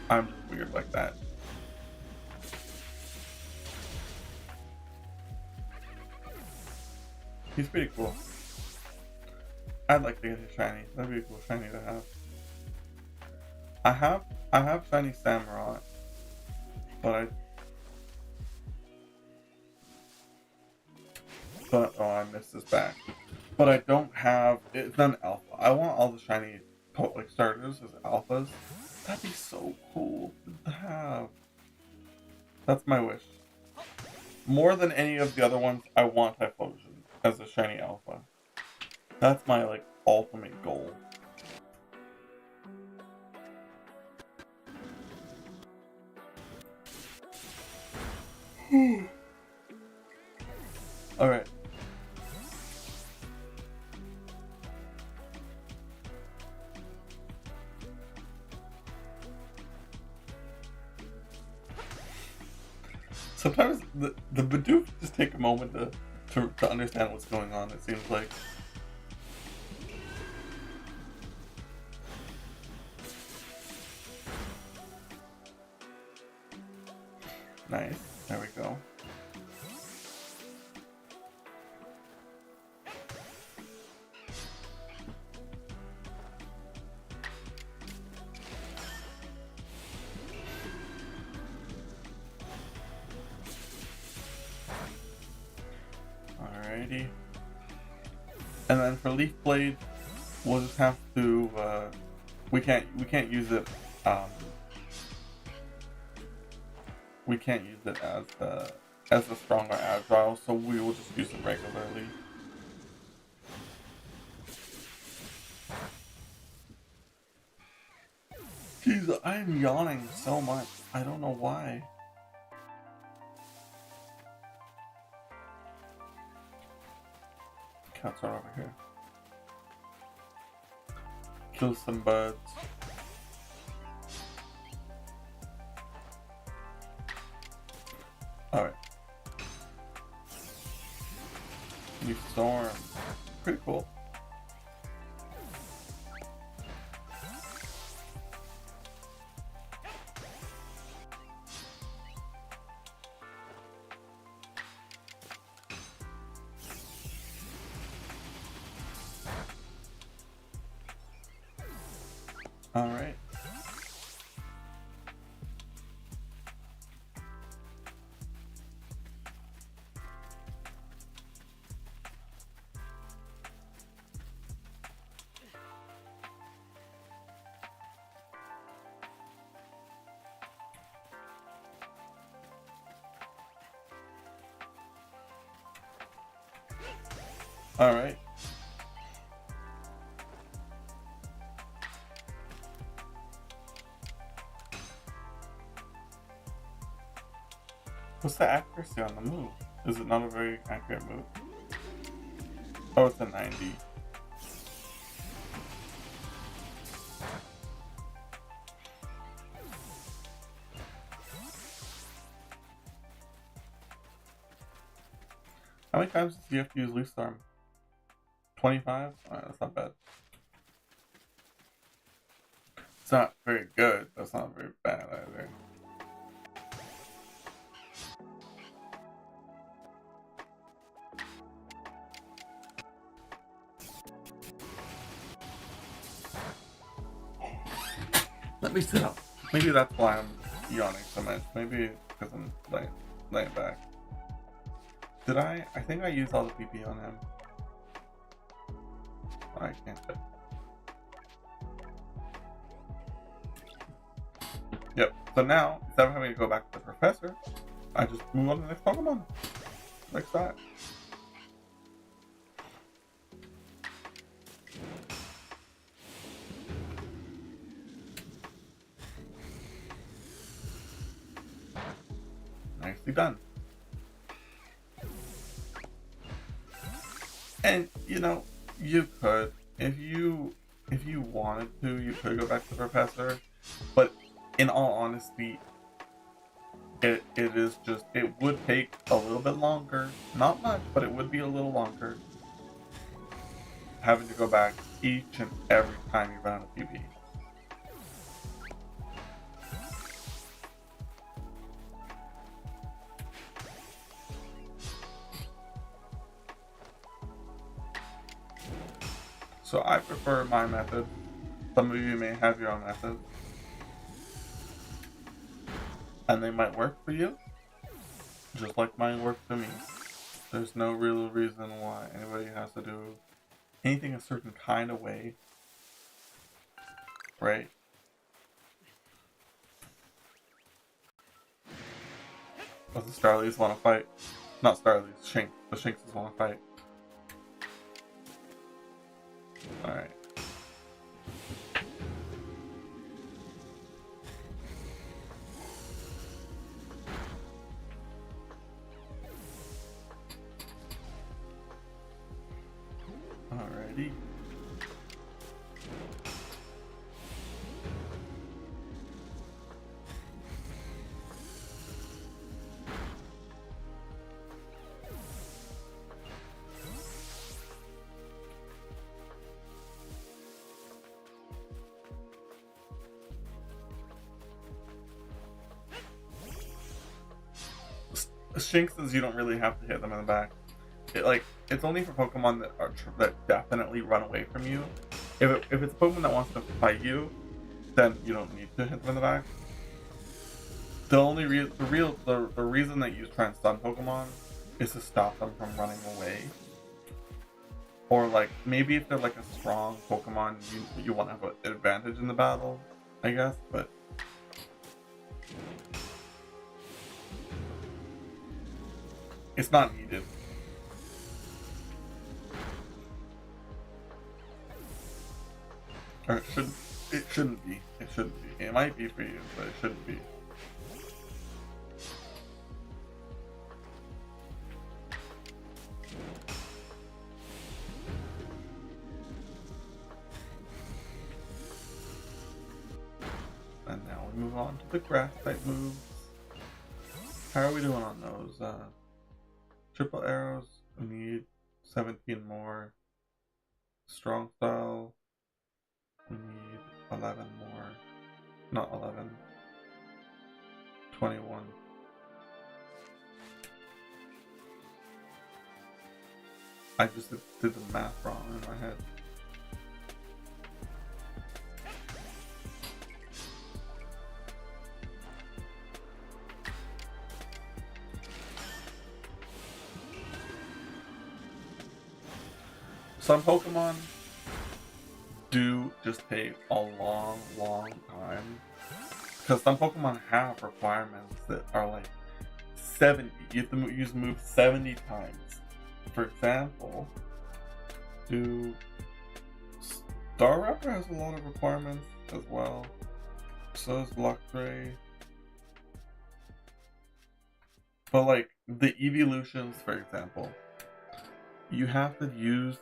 I'm just weird like that. He's pretty cool. I'd like to get a shiny. That'd be a cool shiny to have. I have shiny Samurott, but oh, I missed this back. But I don't have. It's not an alpha. I want all the shiny like starters as alphas. That'd be so cool to have. That's my wish. More than any of the other ones, I want Typhlosion as a shiny alpha. That's my like ultimate goal. Alright. Sometimes the Bidoof just take a moment to understand what's going on, it seems like. Nice. There we go. Alrighty. And then for Leaf Blade, we'll just have to we can't use it we can't use it as a strong or agile, so we will just use it regularly. Jeez, I'm yawning so much. I don't know why. Cats are over here. Kill some birds. Alright. New storm. Pretty cool. Alright. Alright. What's the accuracy on the move? Is it not a very accurate move? Oh, it's a 90. How many times do you have to use Leaf Storm? 25? Alright, that's not bad. It's not very good, but it's not very bad either. Let me sit up. Maybe that's why I'm yawning so much. Maybe because I'm laying back. Did I? I think I used all the PP on him. I can't. Yep. So now, instead of having to go back to the professor, I just move on to the next Pokemon. Like that. Nicely done. And you know, you could, if you wanted to, you could go back to the professor, but in all honesty, it is just, it would take a little bit longer, not much, but it would be a little longer, having to go back each and every time you run a PB. So I prefer my method. Some of you may have your own method. And they might work for you, just like mine worked for me. There's no real reason why anybody has to do anything a certain kind of way, right? But the Starlies want to fight. Not Starlies, Shinx. The Shinxes want to fight. Alright. Alrighty. Shinxes, you don't really have to hit them in the back. It's only for Pokemon that definitely run away from you. If it's a Pokemon that wants to fight you, then you don't need to hit them in the back. The reason that you try and stun Pokemon is to stop them from running away. Or like maybe if they're like a strong Pokemon, you want to have an advantage in the battle, I guess. But it's not needed. Or it shouldn't be. It shouldn't be. It might be for you, but it shouldn't be. And now we move on to the grass type moves. How are we doing on those? Triple arrows, we need 17 more. Strong style, we need 11 more. Not 11. 21. I just did the math wrong in my head. Some Pokemon do just take a long time. Because some Pokemon have requirements that are like 70. You have to use moves 70 times. For example, Staraptor has a lot of requirements as well. So does Luxray. But like the evolutions, for example, you have to use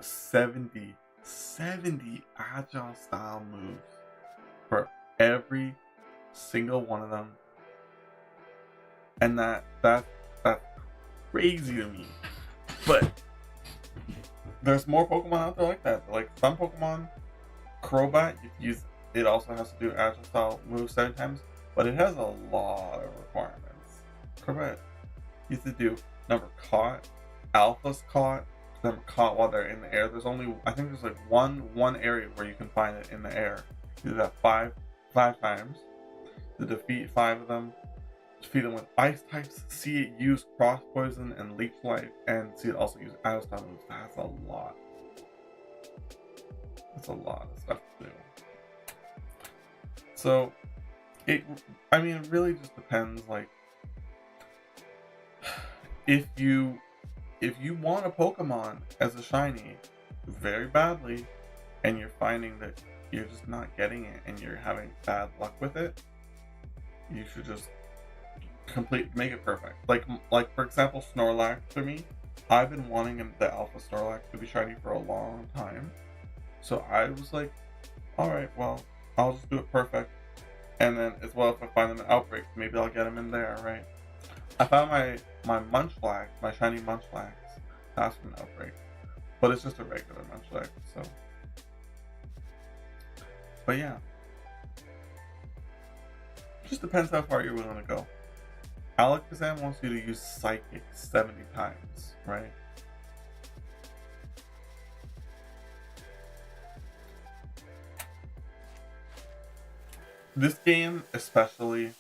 70 agile style moves for every single one of them, and that's crazy to me. But there's more Pokemon out there like that. Like some Pokemon, Crobat, it also has to do agile style moves 7 times, but it has a lot of requirements. Crobat used to do number caught, alphas caught, number caught while they're in the air. I think there's like one area where you can find it in the air. You do that five times to defeat 5 of them. Defeat them with ice types. See it use cross poison and leech life, and see it also use agile style moves. That's a lot. That's a lot of stuff to do. So it really just depends. Like if you want a Pokemon as a shiny very badly, and you're finding that you're just not getting it and you're having bad luck with it, you should just make it perfect. Like for example, Snorlax for me, I've been wanting the Alpha Snorlax to be shiny for a long time. So I was like, alright, well, I'll just do it perfect. And then as well, if I find them in Outbreak, maybe I'll get them in there, right? I found my Munchlax, my shiny Munchlax, that's from Outbreak. But it's just a regular Munchlax, so. But yeah. Just depends how far you're willing to go. Alakazam wants you to use Psychic 70 times, right? this game especially,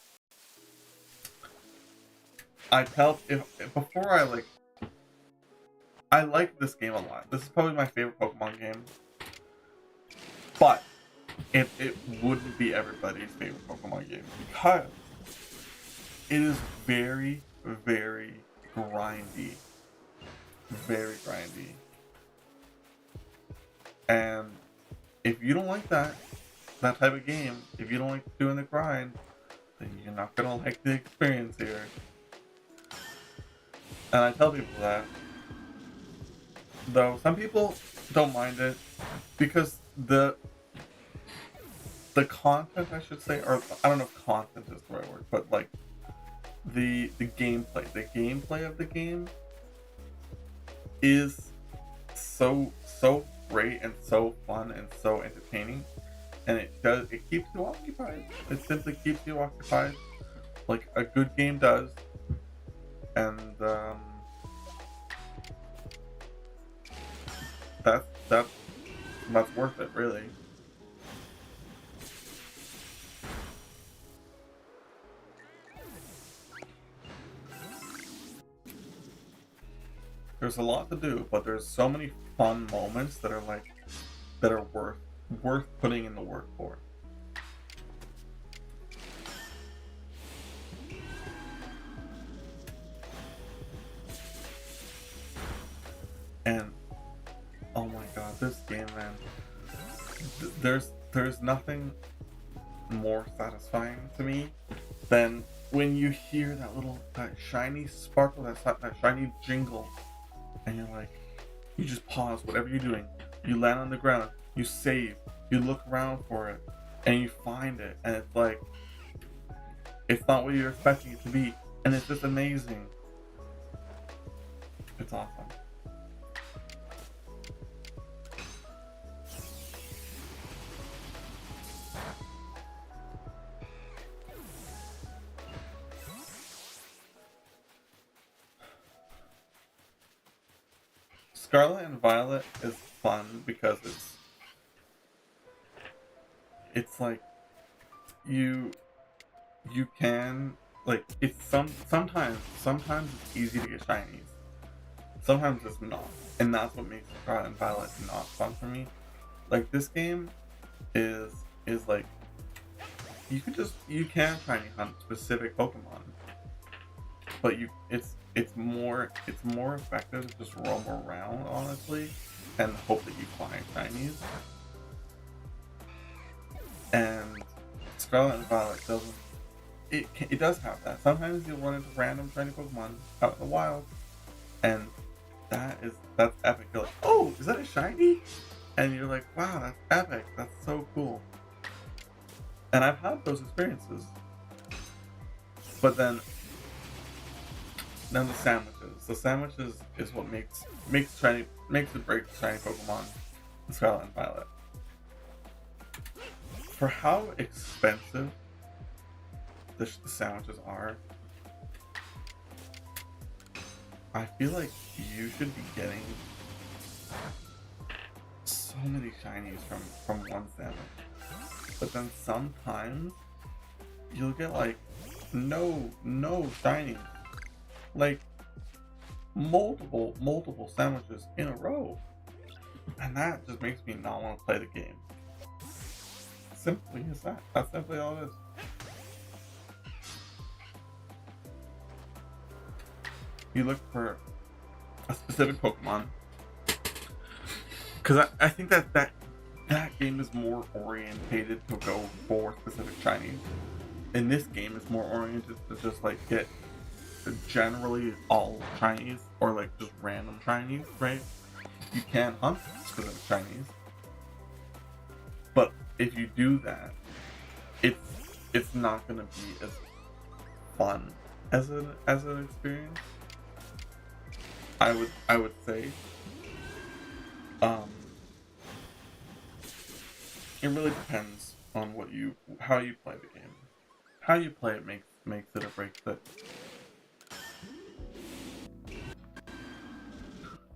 I felt if before I like this game a lot. This is probably my favorite Pokemon game, but it wouldn't be everybody's favorite Pokemon game because it is very, very grindy. Very grindy. And if you don't like that type of game, if you don't like doing the grind, then you're not gonna like the experience here. And I tell people that. Though some people don't mind it because the content, I should say, or I don't know if content is the right word, but like the gameplay of the game is so great and so fun and so entertaining, and it keeps you occupied. It simply keeps you occupied, like a good game does, and that's worth it, really. There's a lot to do, but there's so many fun moments that are worth putting in the work for. And oh my god, this game, man. There's nothing more satisfying to me than when you hear that shiny sparkle, that shiny jingle, and you're like, you just pause whatever you're doing, you land on the ground, you save, you look around for it, and you find it, and it's like, it's not what you're expecting it to be, and it's just amazing. It's awesome. Scarlet and Violet is fun because it's like you can, like, it's sometimes it's easy to get shinies. Sometimes it's not. And that's what makes Scarlet and Violet not fun for me. Like, this game is like, you can shiny hunt specific Pokemon, but it's more effective to just roam around, honestly, and hope that you find shinies. And Scarlet and Violet doesn't. It does have that. Sometimes you'll run into random shiny Pokemon out in the wild, and that's epic. You're like, oh, is that a shiny? And you're like, wow, that's epic. That's so cool. And I've had those experiences. But then the sandwiches. The sandwiches is what makes it break shiny Pokemon in Scarlet and Violet. For how expensive the sandwiches are, I feel like you should be getting so many shinies from one sandwich. But then sometimes you'll get like no shinies. Like multiple sandwiches in a row. And that just makes me not want to play the game. Simply as that. That's simply all it is. You look for a specific Pokemon, because I think that game is more orientated to go for specific shinies. In this game, it's more oriented to just like get generally all shinies or like just random shinies, right? You can hunt specific shinies, but if you do that, it's not gonna be as fun as an experience. I would say. It really depends on how you play the game. How you play it makes it or breaks it.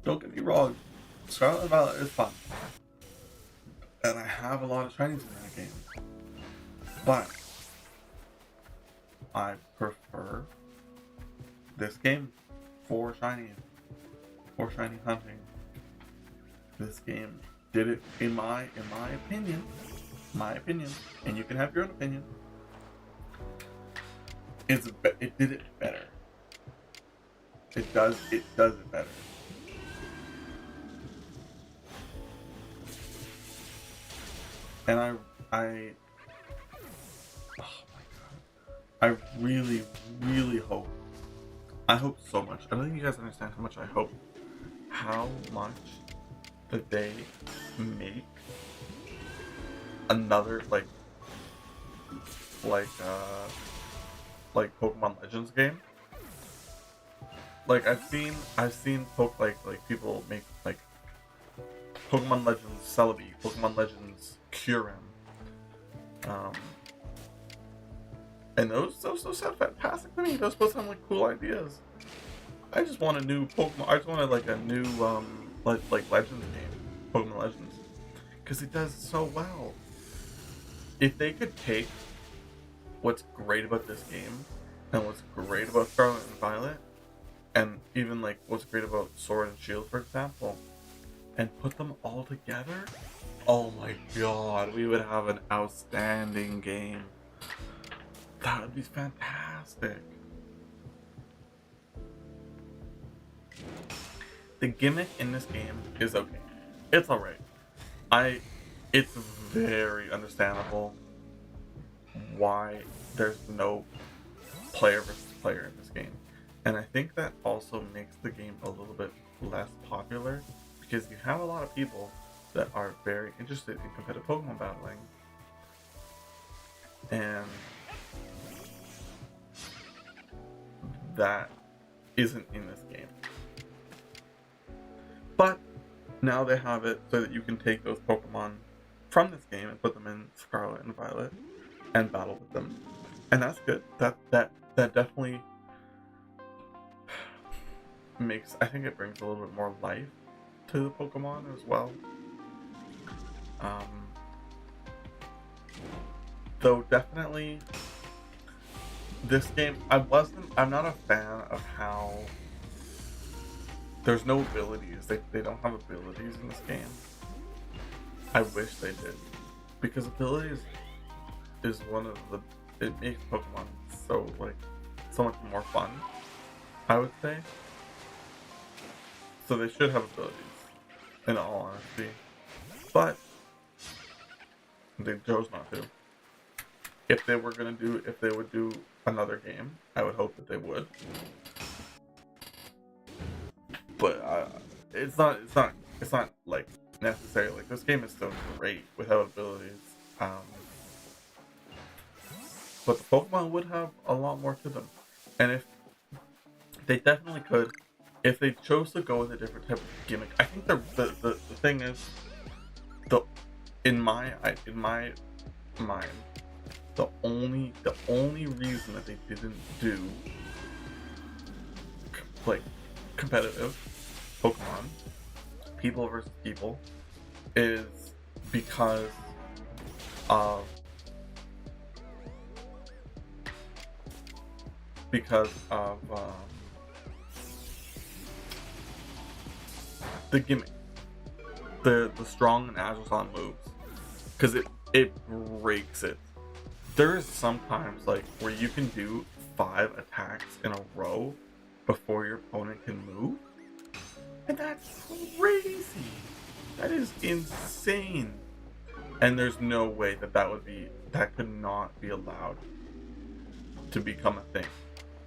Don't get me wrong, Scarlet and Violet is fun, and I have a lot of shinies in that game. But I prefer this game for shiny hunting. This game did it in my opinion, and you can have your own opinion. It did it better. It does it better. And oh my god, I really hope. I hope so much. I don't think you guys understand how much I hope. How much that they make another like Pokemon Legends game. Like I've seen like people make like Pokemon Legends Celebi, Pokemon Legends Kyurem, and those sound fantastic to me. Those both sound like cool ideas. I just want a new Pokemon. I just wanted like a new like Legends game, Pokemon Legends, because it does so well. If they could take what's great about this game and what's great about Scarlet and Violet, and even like what's great about Sword and Shield, for example, and put them all together, oh my god, we would have an outstanding game. That would be fantastic. The gimmick in this game is okay. It's alright. It's very understandable why there's no player versus player in this game. And I think that also makes the game a little bit less popular, because you have a lot of people that are very interested in competitive Pokemon battling, and that isn't in this game. But now they have it so that you can take those Pokemon from this game and put them in Scarlet and Violet and battle with them, and that's good. That definitely makes, I think it brings a little bit more life to the Pokemon as well. Though definitely this game, I'm not a fan of how there's no abilities. They don't have abilities in this game. I wish they did, because abilities is one of the, it makes Pokemon so much more fun, I would say. So they should have abilities, in all honesty, but they chose not to. If they would do another game, I would hope that they would. But it's not like necessary. Like, this game is still great without abilities. But the Pokemon would have a lot more to them, and if they definitely could, if they chose to go with a different type of gimmick. I think the thing is, in my mind, the only reason that they didn't do like competitive Pokemon, people versus people, is because of the gimmick, the strong and agile on moves, because it breaks it. There is sometimes like where you can do 5 attacks in a row before your opponent can move, and that's crazy. That is insane. And there's no way that could not be allowed to become a thing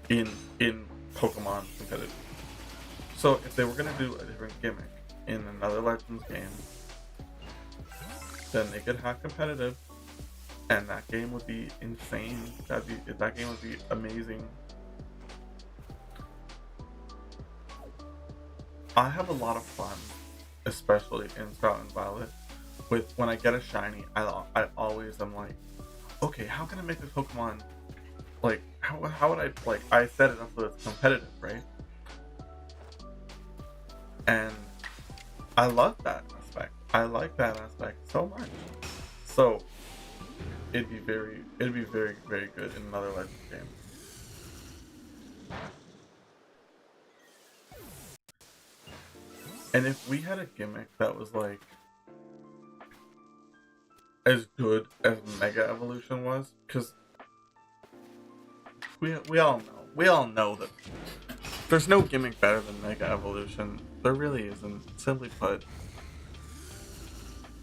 in Pokemon competitive. So if they were gonna do a different gimmick in another Legends game, then they could have competitive, and that game would be insane. That game would be amazing. I have a lot of fun, especially in Scarlet and Violet, with when I get a shiny. I always am like, okay, how can I make this Pokemon, like, how would I set it up so it's competitive, right? And I love that aspect. I like that aspect so much. So it'd be very, very good in another Legends game. And if we had a gimmick that was like as good as Mega Evolution was, because we all know that there's no gimmick better than Mega Evolution. There really isn't. Simply put,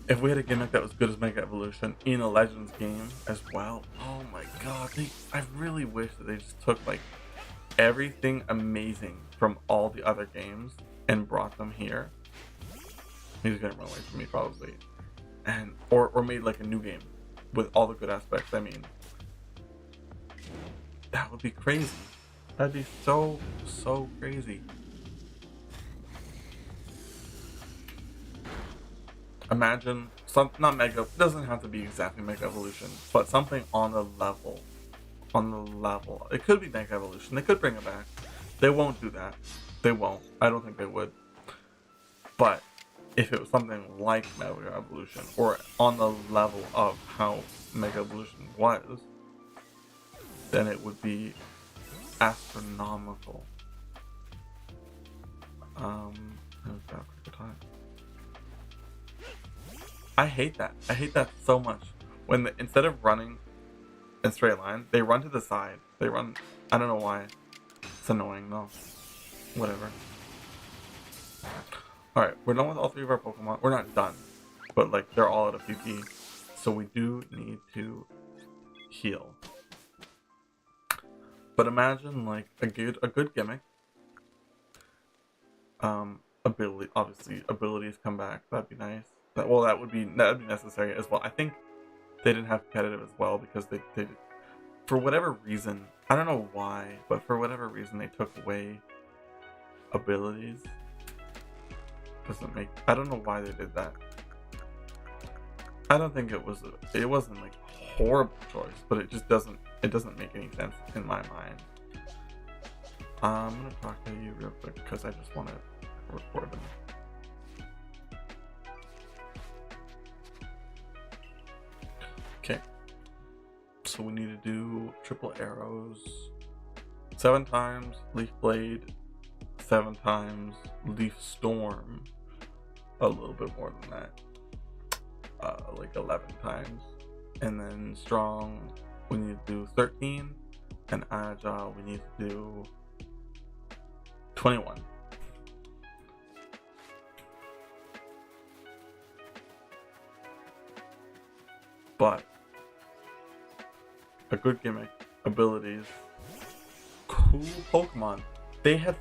if we had a gimmick that was good as Mega Evolution in a Legends game as well, oh my god, I really wish that they just took like everything amazing from all the other games and brought them here. He's gonna run away from me probably. And or made like a new game with all the good aspects. I mean, that would be crazy. That'd be so crazy. Imagine not Mega, it doesn't have to be exactly Mega Evolution, but something on the level. It could be Mega Evolution. They could bring it back. They won't do that. They won't. I don't think they would. But if it was something like Mega Evolution, or on the level of how Mega Evolution was, then it would be astronomical. I hate that. I hate that so much. When instead of running in straight line, they run to the side. They run. I don't know why. It's annoying though. Whatever. Alright, we're done with all three of our Pokemon. We're not done, but like they're all at a PP, so we do need to heal. But imagine like a good gimmick. Abilities come back. That'd be nice. That would be necessary as well. I think they didn't have competitive as well because they for whatever reason, I don't know why, but for whatever reason they took away abilities. I don't know why they did that. I don't think it wasn't like a horrible choice, but it doesn't make any sense in my mind. I'm gonna talk to you real quick because I just want to record them. Okay, so we need to do triple arrows 7 times, Leaf Blade 7 times, Leaf Storm a little bit more than that, like 11 times, and then Strong we need to do 13, and Agile we need to do 21. But a good gimmick, abilities, cool Pokemon. They have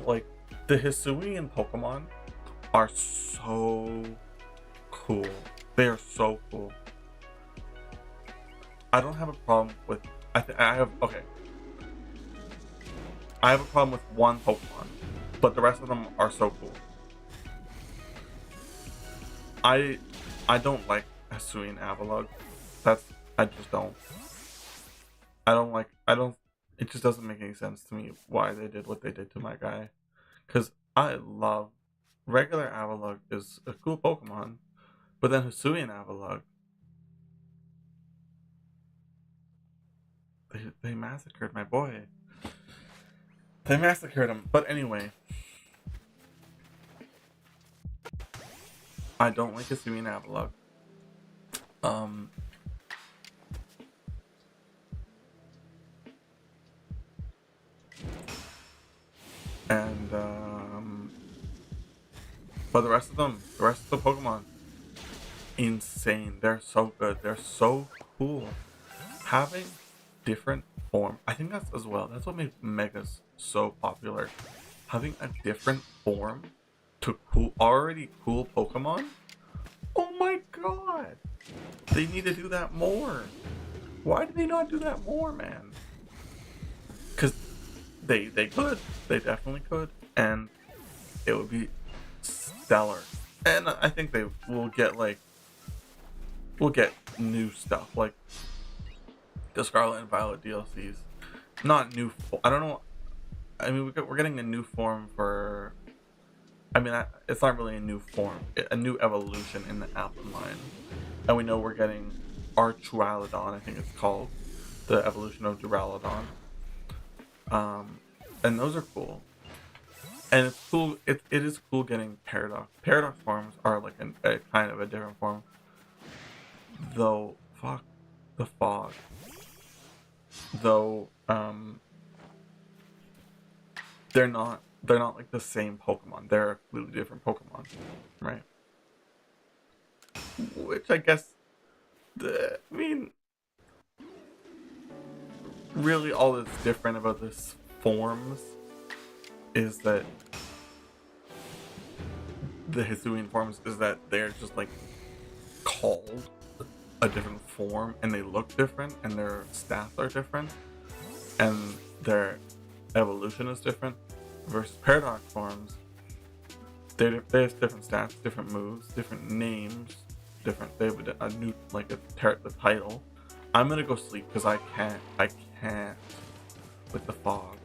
like the Hisuian Pokemon are so cool. They are so cool. I don't have a problem with. I have a problem with one Pokemon, but the rest of them are so cool. I don't like Hisuian Avalugg. I just don't. It just doesn't make any sense to me why they did what they did to my guy. Because I love regular Avalugg is a cool Pokemon, but then Hisuian Avalugg, they massacred my boy. They massacred him. But anyway, I don't like Hisuian Avalugg. But the rest of the Pokemon, insane. They're so good. They're so cool. Having different form, I think that's as well. That's what made Megas so popular. Having a different form to already cool Pokemon. Oh my god! They need to do that more. Why do they not do that more, man? Because they could. They definitely could. And it would be stellar. And I think they will get new stuff like the Scarlet and Violet DLCs. Not new. I don't know. I mean, we're getting a new form for. I mean, it's not really a new form. A new evolution in the Alpine line, and we know we're getting Archualodon. I think it's called the evolution of Duraludon. and those are cool. And it's cool. It is cool getting paradox. Paradox forms are like a kind of a different form, though. Fuck the fog. Though they're not like the same Pokemon. They're a completely different Pokemon, right? Which I guess, I mean, really all that's different about this forms is that the Hisuian forms is that they're just like called a different form and they look different and their stats are different and their evolution is different versus paradox forms. They have different stats, different moves, different names, different. They have a new like the title. I'm gonna go sleep because I can't with the fog.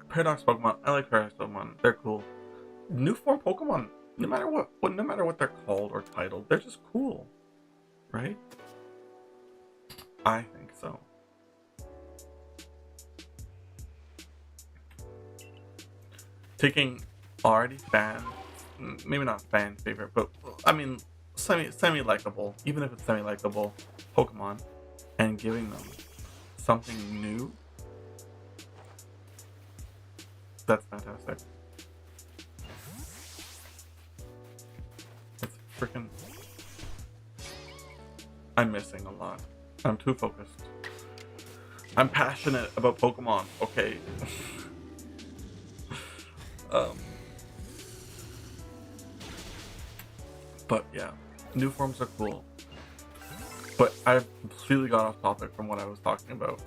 Paradox Pokemon. I like Paradox Pokemon. They're cool. New form Pokemon. No matter what they're called or titled, they're just cool, right? I think so. Taking already maybe not fan favorite, but I mean semi likable, even if it's semi likable Pokemon, and giving them something new. That's fantastic. It's freaking. I'm missing a lot. I'm too focused. I'm passionate about Pokemon. Okay. But yeah, new forms are cool. But I've completely got off topic from what I was talking about.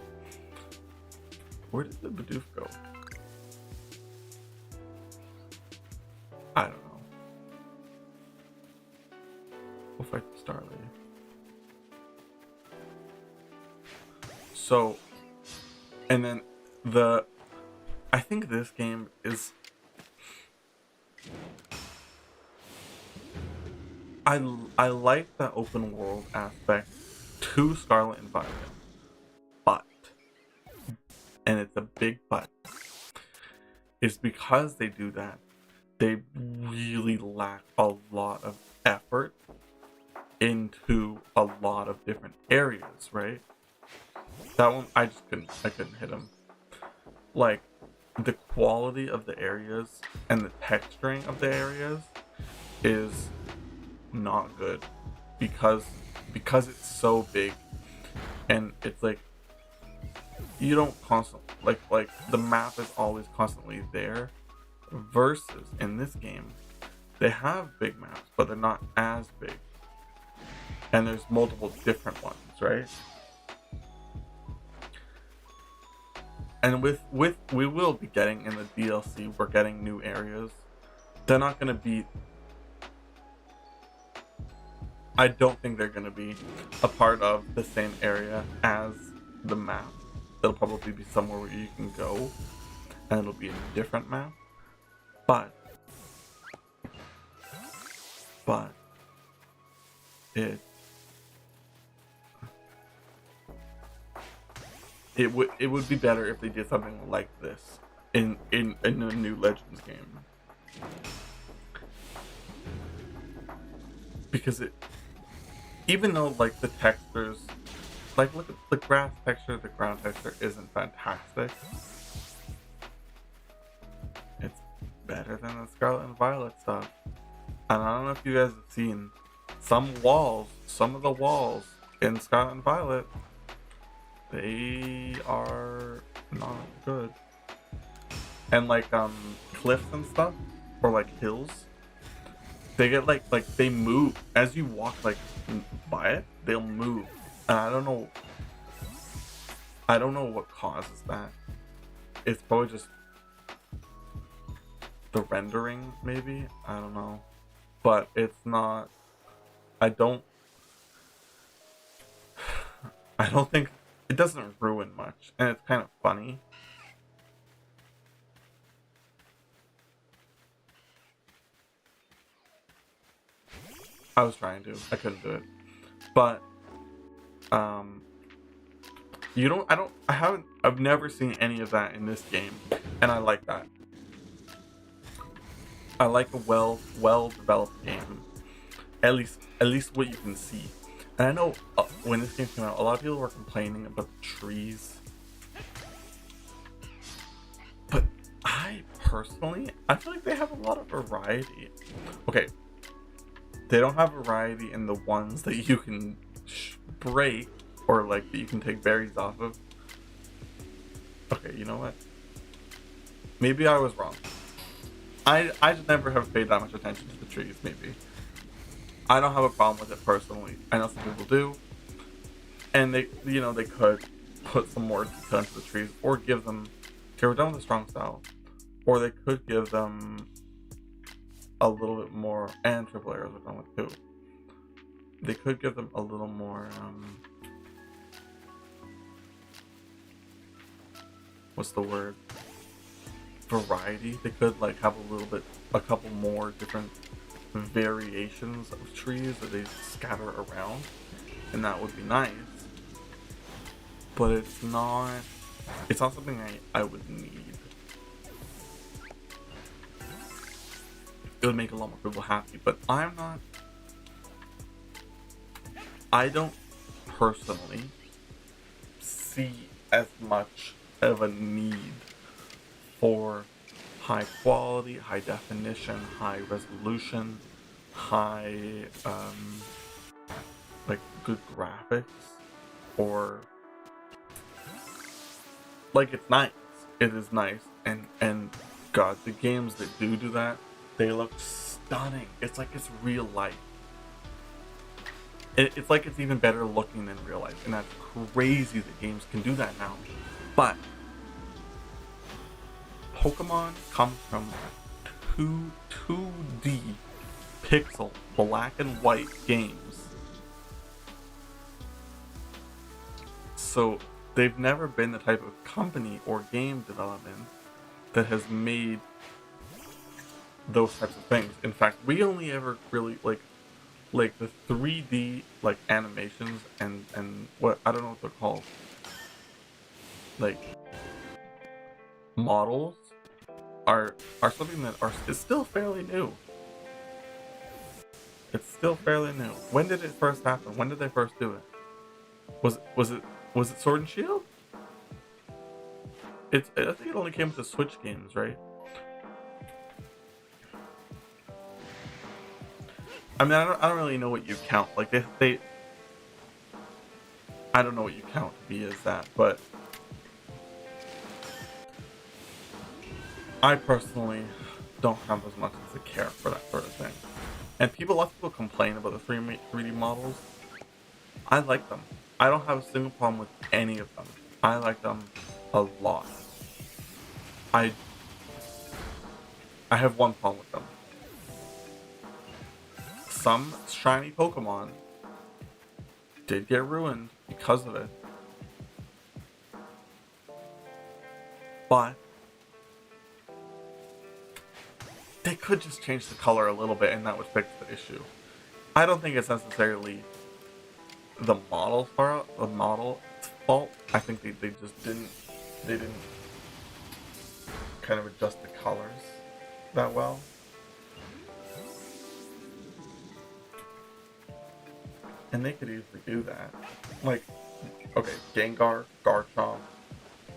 Where did the Bidoof go? I don't know. We'll fight the Star Lady. So, and then I think this game is. I like the open world aspect to Scarlet and Violet, but, and it's a big but, is because they do that, they really lack a lot of effort into a lot of different areas, right? That one, I couldn't hit him. Like, the quality of the areas and the texturing of the areas is not good because it's so big and it's like you don't constantly like the map is always constantly there versus in this game they have big maps but they're not as big and there's multiple different ones, right? And with we will be getting in the DLC, we're getting new areas. They're not going to be, I don't think they're going to be a part of the same area as the map. It'll probably be somewhere where you can go and it'll be a different map. But it would be better if they did something like this in a new Legends game. Because it, even though like the textures, like look at the grass texture, the ground texture isn't fantastic. It's better than the Scarlet and Violet stuff. And I don't know if you guys have seen some of the walls in Scarlet and Violet, they are not good. And like cliffs and stuff, or like hills, they get like they move as you walk like by it, they'll move. And I don't know what causes that. It's probably just the rendering, maybe. I don't know. But it's not, I don't think it doesn't ruin much, and it's kind of funny. I was trying to, I couldn't do it. But You don't, I've never seen any of that in this game, and I like that. I like a well developed game. At least what you can see. And I know when this game came out, a lot of people were complaining about the trees. But I personally, I feel like they have a lot of variety. Okay, they don't have variety in the ones that you can break or like that you can take berries off of. Okay, you know what? Maybe I was wrong. I just never have paid that much attention to the trees, maybe. I don't have a problem with it personally. I know some people do. And they could put some more detail into the trees or give them, okay, we're done with the strong style. Or they could give them a little bit more, and triple arrows are done with too. They could give them a little more, what's the word? Variety. They could like have a couple more different variations of trees that they scatter around, and that would be nice. But it's not something I would need. It would make a lot more people happy, but I don't personally see as much of a need for high quality, high definition, high resolution, high like good graphics, or like it's nice. It is nice, and God, the games that do that, they look stunning. It's like it's real life. It's like it's even better looking than real life, and that's crazy that games can do that now. But Pokemon comes from 2D pixel black and white games, so they've never been the type of company or game development that has made those types of things. In fact, we only ever really like the 3D like animations and what, I don't know what they're called, like models are something that is still fairly new. It's still fairly new. When did it first happen? When did they first do it? Was it Sword and Shield? I think it only came with the Switch games, right? I mean, I don't really know what you count. Like they I don't know what you count to be as that, but I personally don't have as much as a care for that sort of thing. And a lot of people complain about the 3D models. I like them. I don't have a single problem with any of them. I like them a lot. I have one problem with them. Some shiny Pokemon did get ruined because of it. But they could just change the color a little bit and that would fix the issue. I don't think it's necessarily the model's fault. I think they just didn't kind of adjust the colors that well. And they could easily do that. Like, okay, Gengar, Garchomp.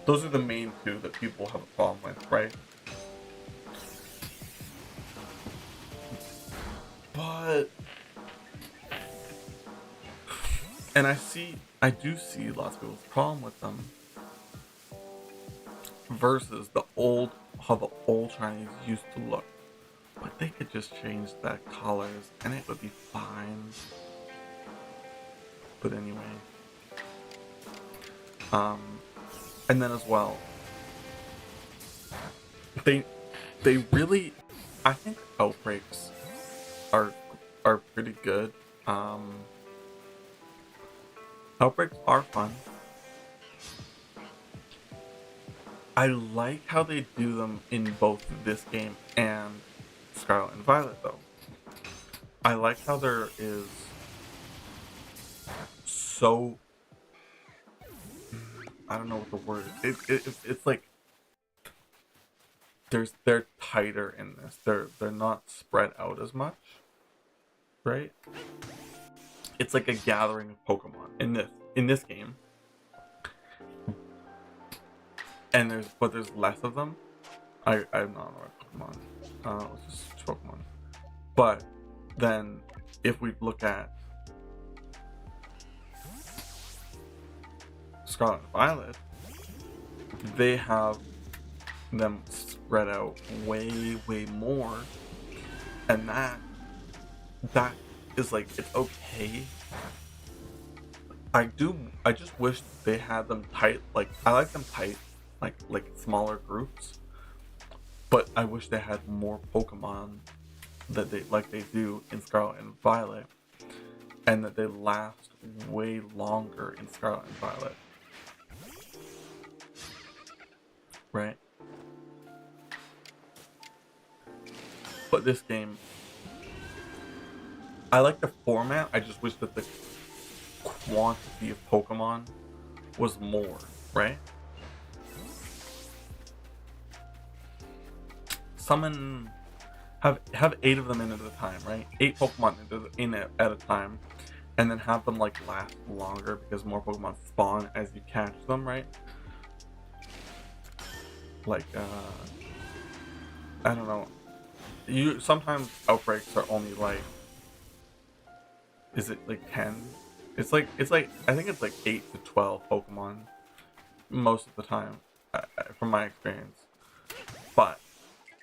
Those are the main two that people have a problem with, right? But, and I do see lots of people's problem with them versus how the old Chinese used to look. But they could just change the colors and it would be fine. But anyway, and then as well, they really, I think outbreaks are pretty good. Outbreaks are fun. I like how they do them in both this game and Scarlet and Violet, though. I like how there is so I don't know what the word is. It's like they're tighter in this. They're not spread out as much, right? It's like a gathering of Pokemon in this game, and there's less of them. I'm not aware of Pokemon. It's just Pokemon. But then if we look at Scarlet and Violet, they have them spread out way more, and that is like, it's okay. I just wish they had them tight. Like, I like them tight, like smaller groups, but I wish they had more Pokemon that they do in Scarlet and Violet, and that they last way longer in Scarlet and Violet. Right? But this game, I like the format. I just wish that the quantity of Pokemon was more, right? Summon, have 8 of them in at a time, right? 8 Pokemon in at a time, and then have them like last longer because more Pokemon spawn as you catch them, right? Like, I don't know. Sometimes outbreaks are only like, is it like 10? It's like I think it's like 8 to 12 Pokemon most of the time, from my experience. But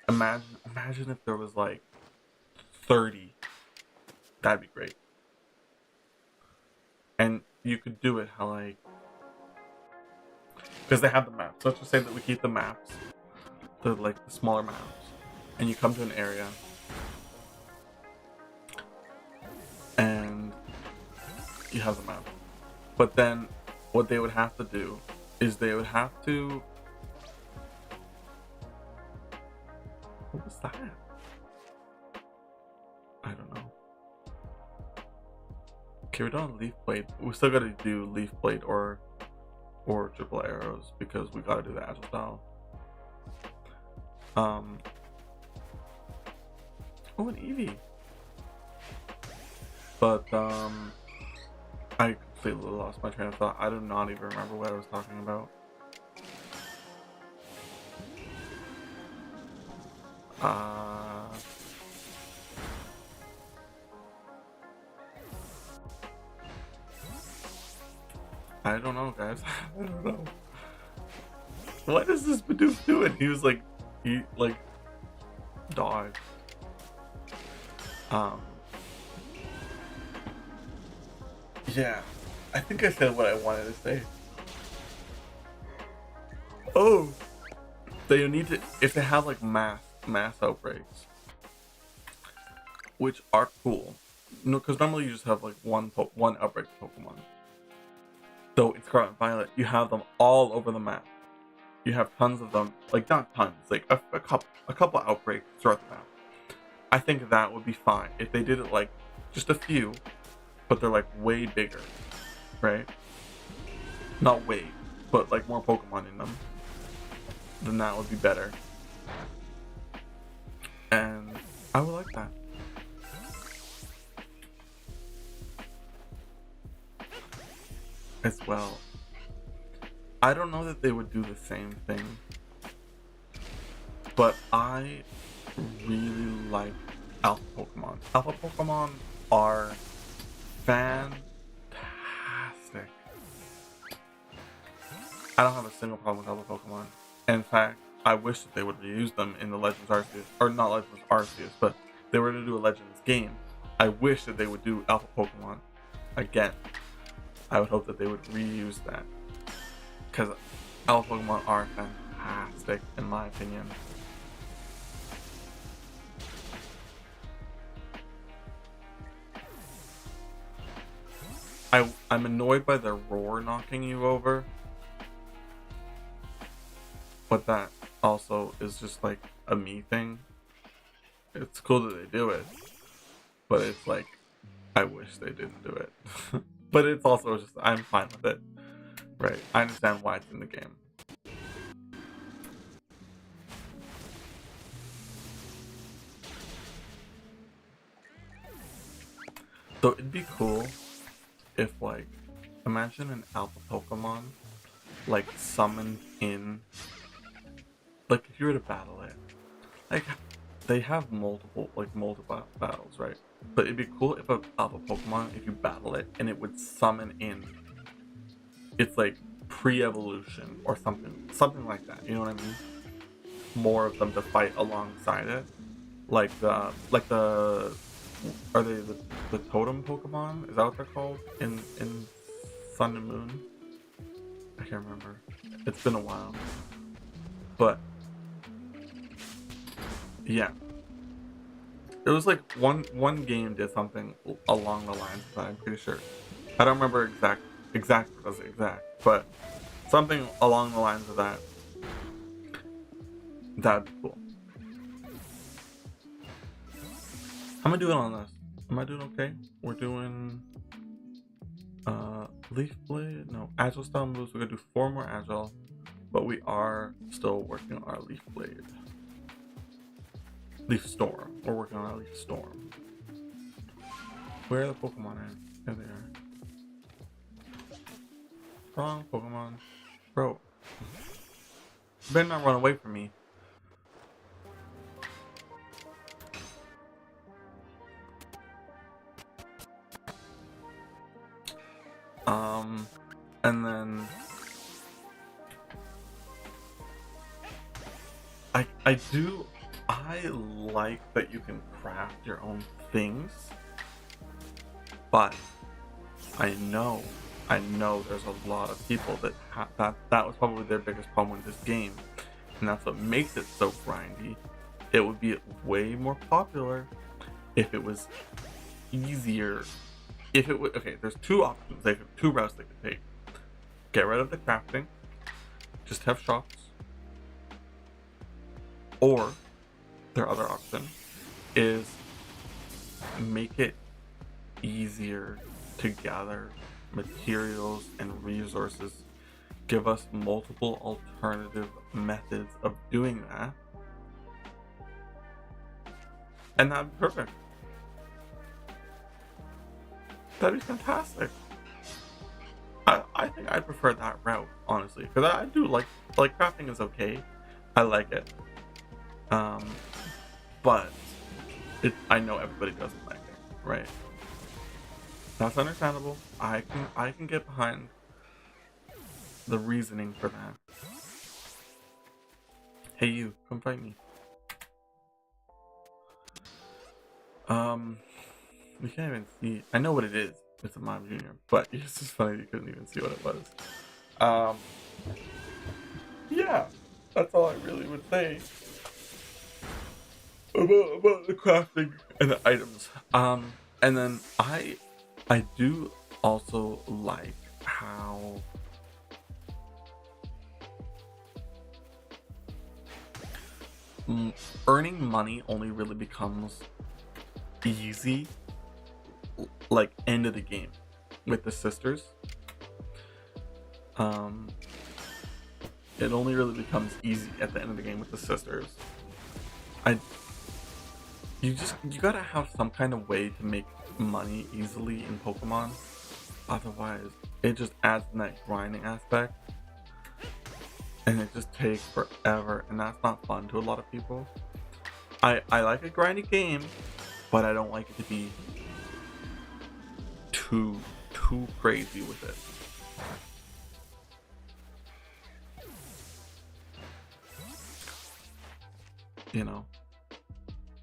imagine if there was like 30. That'd be great. And you could do it how, like, because they have the maps. Let's just say that we keep the maps, the smaller maps, and you come to an area, and you have the map. But then what they would have to do is they would have to... What was that? I don't know. Okay, we're done Leaf Blade. We still gotta do Leaf Blade or Triple Arrows because we gotta do the Agile Style. Oh, an Eevee. But I completely lost my train of thought. I do not even remember what I was talking about. I don't know, guys. I don't know. What is this Bidoof doing? He was like, dodged. Yeah, I think I said what I wanted to say. Oh, they need to, if they have like mass outbreaks, which are cool. No, because normally you just have like one outbreak Pokemon. So in Scarlet and Violet, you have them all over the map. You have tons of them, like not tons, like a couple outbreaks throughout the map. I think that would be fine if they did it like just a few, but they're like way bigger, right? Not way, but like more Pokemon in them. Then that would be better. And I would like that. As well. I don't know that they would do the same thing, but I really like Alpha Pokemon. Alpha Pokemon are fantastic. I don't have a single problem with Alpha Pokemon. In fact, I wish that they would reuse them in the Legends Arceus, or not Legends Arceus, but if they were to do a Legends game, I wish that they would do Alpha Pokemon again. I would hope that they would reuse that, because Alpha Pokemon are fantastic in my opinion. I'm annoyed by their roar knocking you over, but that also is just like a me thing. It's cool that they do it, but it's like, I wish they didn't do it. But it's also just, I'm fine with it. right? I understand why it's in the game. So it'd be cool if, like, imagine an alpha Pokemon, like, summoned in, like, if you were to battle it, like, they have multiple battles, right? But it'd be cool if a alpha Pokemon, if you battle it, and it would summon in its, like, pre-evolution or something like that, you know what I mean? More of them to fight alongside it. Like the are they the totem Pokemon? Is that what they're called in Sun and Moon? I can't remember. It's been a while. But yeah. It was like one game did something along the lines of that, I'm pretty sure. I don't remember exact, but something along the lines of that. That'd be cool. How am I doing on this? Am I doing okay? We're doing Leaf Blade? No, Agile style moves. We're gonna do 4 more Agile, but we are still working on our Leaf Blade. Leaf Storm. We're working on our Leaf Storm. Where are the Pokemon at? There they are. Wrong Pokemon. Bro. You better not run away from me. And then I like that you can craft your own things, but I know there's a lot of people that that was probably their biggest problem with this game, and that's what makes it so grindy. It would be way more popular if it was easier. If it would, okay, there's 2 options. They have 2 routes they could take. Get rid of the crafting, just have shops, or their other option is make it easier to gather materials and resources. Give us multiple alternative methods of doing that, and that'd be perfect. That'd be fantastic. I think I prefer that route, honestly, because I do like crafting is okay. I like it, but I know everybody doesn't like it, right? That's understandable. I can get behind the reasoning for that. Hey, you, come fight me. We can't even see. I know what it is. It's a Mime Junior, but it's just funny you couldn't even see what it was. Yeah, that's all I really would say about the crafting and the items. And then I do also like how earning money only really becomes easy like end of the game with the sisters. It only really becomes easy at the end of the game with the sisters. You gotta have some kind of way to make money easily in Pokemon. Otherwise, it just adds in that grinding aspect, and it just takes forever, and that's not fun to a lot of people. I like a grindy game, but I don't like it to be too crazy with it. You know.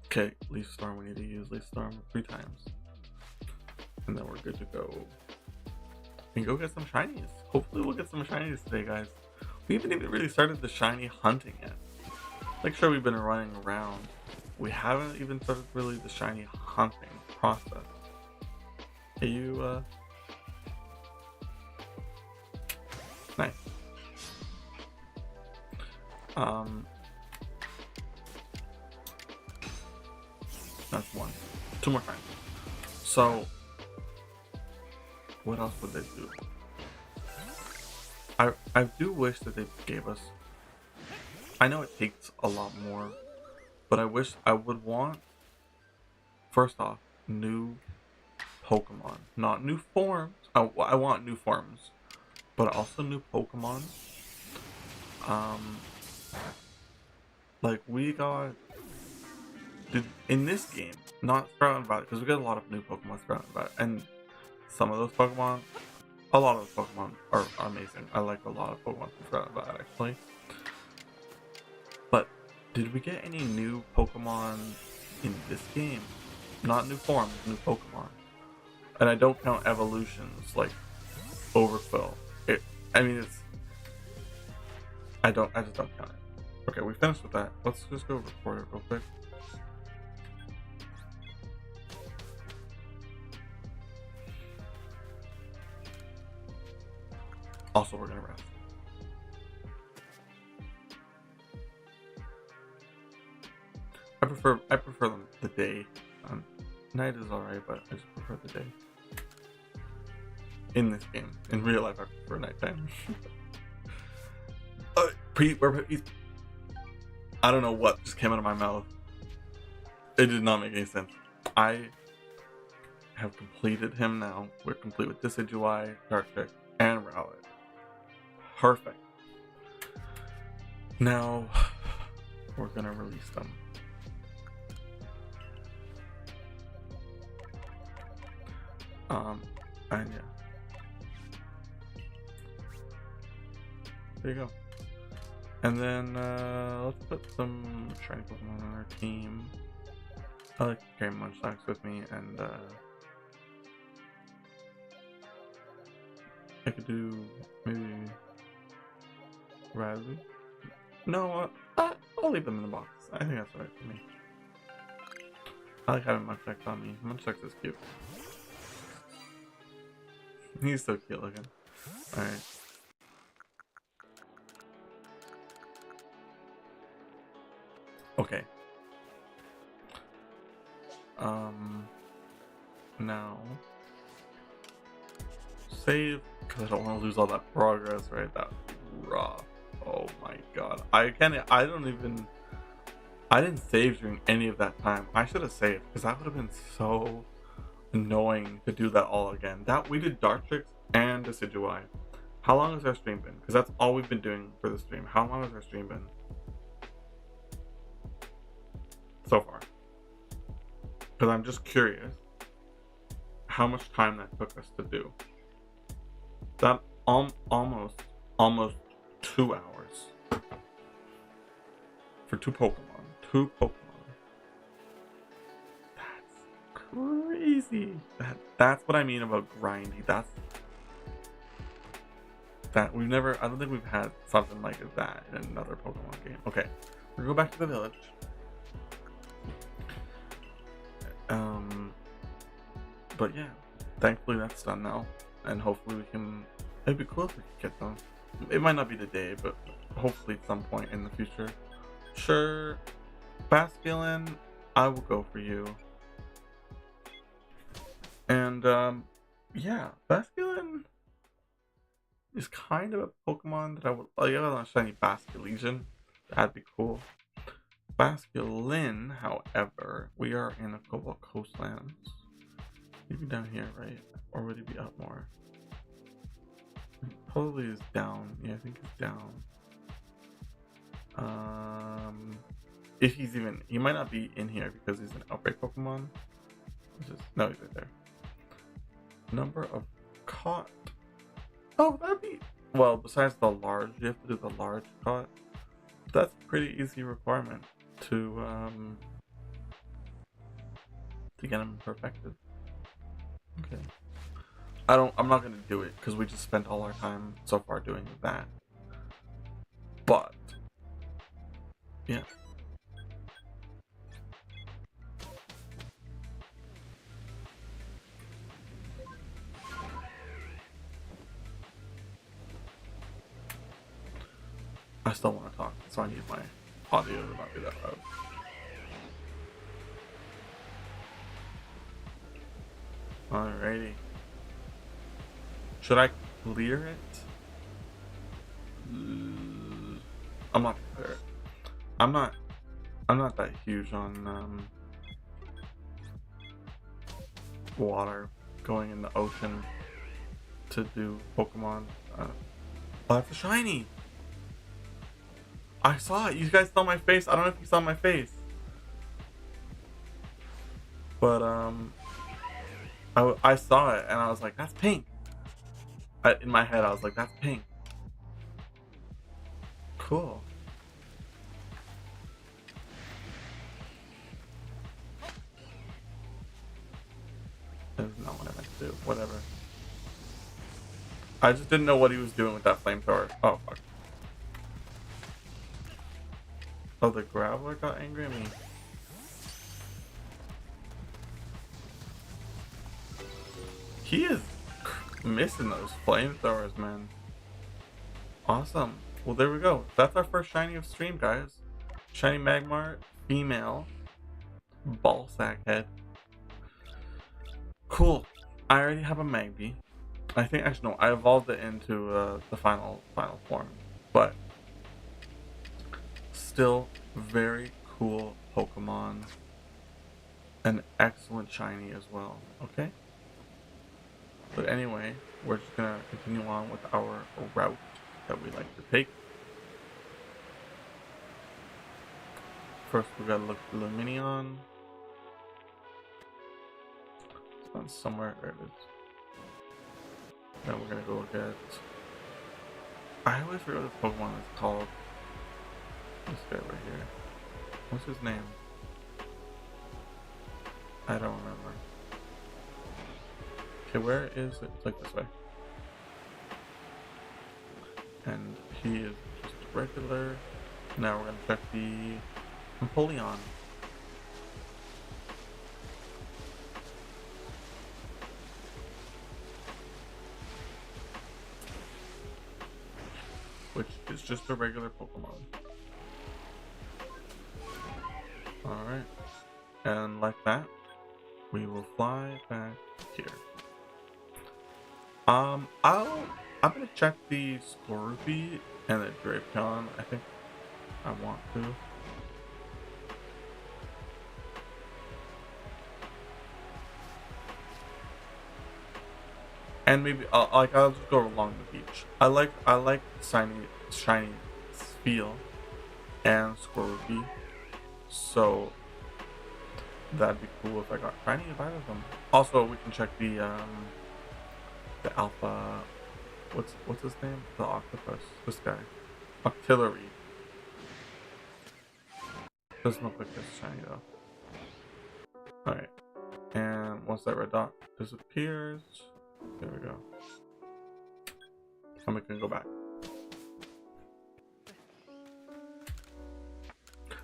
Okay, Leaf Storm. We need to use Leaf Storm 3 times, and then we're good to go. And go get some shinies. Hopefully, we'll get some shinies today, guys. We haven't even really started the shiny hunting yet. Like, sure, we've been running around. We haven't even started really the shiny hunting process. Hey, you, nice. That's 1. 2 more times. So, what else would they do? I do wish that they gave us. I know it takes a lot more, but I would want, first off, new Pokemon, not new forms. I want new forms, but also new Pokemon. Um, like we got in this game, not Scarlet and Violet, because we got a lot of new Pokemon Scarlet and Violet, and some of those Pokemon, a lot of those Pokemon are amazing. I like a lot of Pokemon from Scarlet and Violet actually. But did we get any new Pokemon in this game? Not new forms, new Pokemon. And I don't count evolutions like Overquill. I mean, I just don't count it. Okay, we finished with that. Let's just go record it real quick. Also, we're gonna rest. I prefer the day. Night is alright, but I just prefer the day. In this game, in real life, I prefer nighttime. I don't know what just came out of my mouth. It did not make any sense. I have completed him now. We're complete with Decidueye, Darkrai, and Rowlet. Perfect. Now we're gonna release them. And yeah. There you go. And then let's put some shiny Pokemon on our team. I like to carry Munchlax with me, and I could do maybe Razzie. No, I'll leave them in the box. I think that's alright for me. I like having Munchlax on me. Munchlax is cute. He's so cute looking. Alright. Okay. Now save, because I don't want to lose all that progress, right? That rough. Oh my god. I didn't save during any of that time. I should have saved, because that would have been so annoying to do that all again. We did Dartrix and Decidueye. How long has our stream been? Because that's all we've been doing for the stream. How long has our stream been so far? Because I'm just curious how much time that took us to do. That almost 2 hours for two Pokemon. That's crazy. That's what I mean about grindy. That we've never. I don't think we've had something like that in another Pokemon game. Okay, we'll go back to the village. But yeah, thankfully that's done now, and hopefully we can. It'd be cool if we could get them. It might not be today, but hopefully at some point in the future. Sure, Basculin, I will go for you. And yeah, Basculin is kind of a Pokemon that I would like. I want a shiny Basculegion. That'd be cool. Basculin, however, we are in a Cobalt Coastlands. He'd be down here, right? Or would he be up more? Probably is down. Yeah, I think he's down. If he's even, he might not be in here because he's an outbreak Pokemon. No, he's right there. Number of caught. Oh, that'd be, well, besides the large, you have to do the large caught. That's a pretty easy requirement to get him perfected. Okay. I'm not gonna do it because we just spent all our time so far doing that. But yeah. I still want to talk, so I need my audio to not be that loud. Alrighty. Should I clear it? I'm not there. I'm not. I'm not that huge on water, going in the ocean to do Pokemon. Oh, that's a shiny. I saw it. You guys saw my face. I don't know if you saw my face, but I saw it and I was like, that's pink. In my head, I was like, that's pink. Cool. That's not what I meant to do. Whatever. I just didn't know what he was doing with that flamethrower. Oh, fuck. Oh, the Graveler got angry at me. He is missing those flamethrowers, man. Awesome. Well, there we go. That's our first shiny of stream, guys. Shiny Magmar, female, ball sack head. Cool. I already have a Magby. I think, actually, no, I evolved it into the final form. But still very cool Pokemon. An excellent shiny as well. Okay? But anyway, we're just gonna continue on with our route that we like to take. First, we gotta look for Lumineon. It's on somewhere. There it is. Then we're gonna go get. I always forget what this Pokemon is called. This guy right here. What's his name? I don't remember. Okay, where is it? It's like this way. And he is just regular. Now we're gonna check the Empoleon. Which is just a regular Pokemon. Alright. And like that, we will fly back here. I'm gonna check the Skorupi and the Drapion. I think I want to. And maybe I'll just go along the beach. I like shiny Spheal and Skorupi, so that'd be cool if I got shiny of either of them. Also, we can check the alpha. What's his name? The octopus. This guy, Octillery. Doesn't look like this shiny though. All right, and once that red dot disappears. There we go. And we can go back.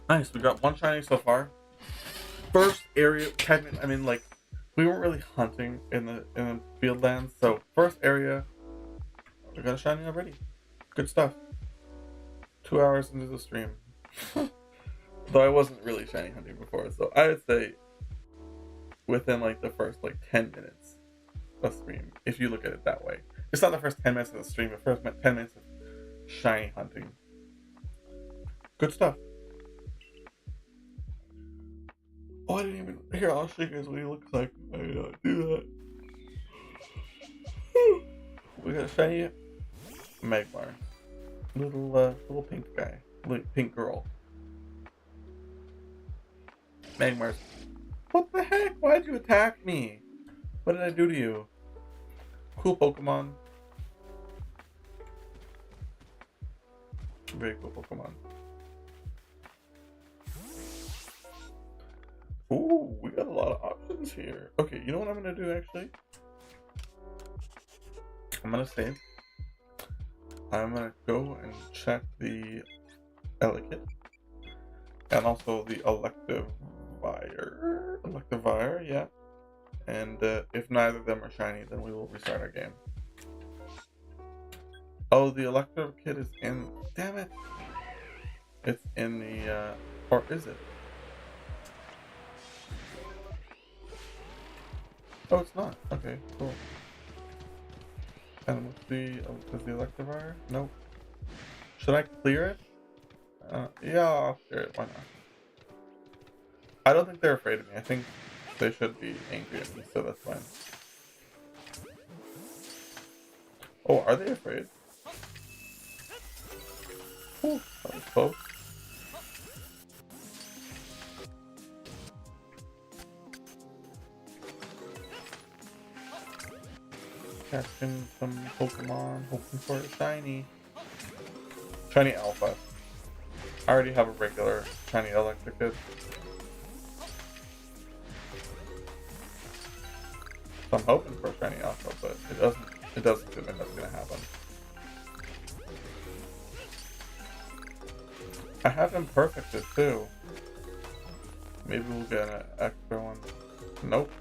Nice, we got one shiny so far. First area, I mean, like, we weren't really hunting in the field lands, so first area, we got a shiny already. Good stuff. 2 hours into the stream. Though I wasn't really shiny hunting before, so I would say within like the first like 10 minutes of stream, if you look at it that way. It's not the first 10 minutes of the stream, the first 10 minutes of shiny hunting. Good stuff. Oh, I didn't even. Here, I'll show you guys what he looks like. I do that. We got a shiny Magmar. Little pink guy. Pink girl. Magmar's. What the heck? Why'd you attack me? What did I do to you? Cool Pokemon. Very cool Pokemon. Ooh, we got a lot of options here. Okay, you know what I'm gonna do actually? I'm gonna save. I'm gonna go and check the Elekid. And also the Electivire, yeah. And if neither of them are shiny, then we will restart our game. Oh, the Electivire is in. Damn it! It's in the. Or is it? Oh, it's not. Okay, cool. And what's the. Is the Electivire? Nope. Should I clear it? Yeah, I'll clear it. Why not? I don't think they're afraid of me. I think they should be angry at me, so that's fine. Oh, are they afraid? Ooh, that was close. Catching some Pokemon, hoping for a shiny. Shiny Alpha. I already have a regular shiny Electricute. So I'm hoping for a shiny Alpha, but it doesn't seem like that's gonna happen. I have him perfected too. Maybe we'll get an extra one. Nope.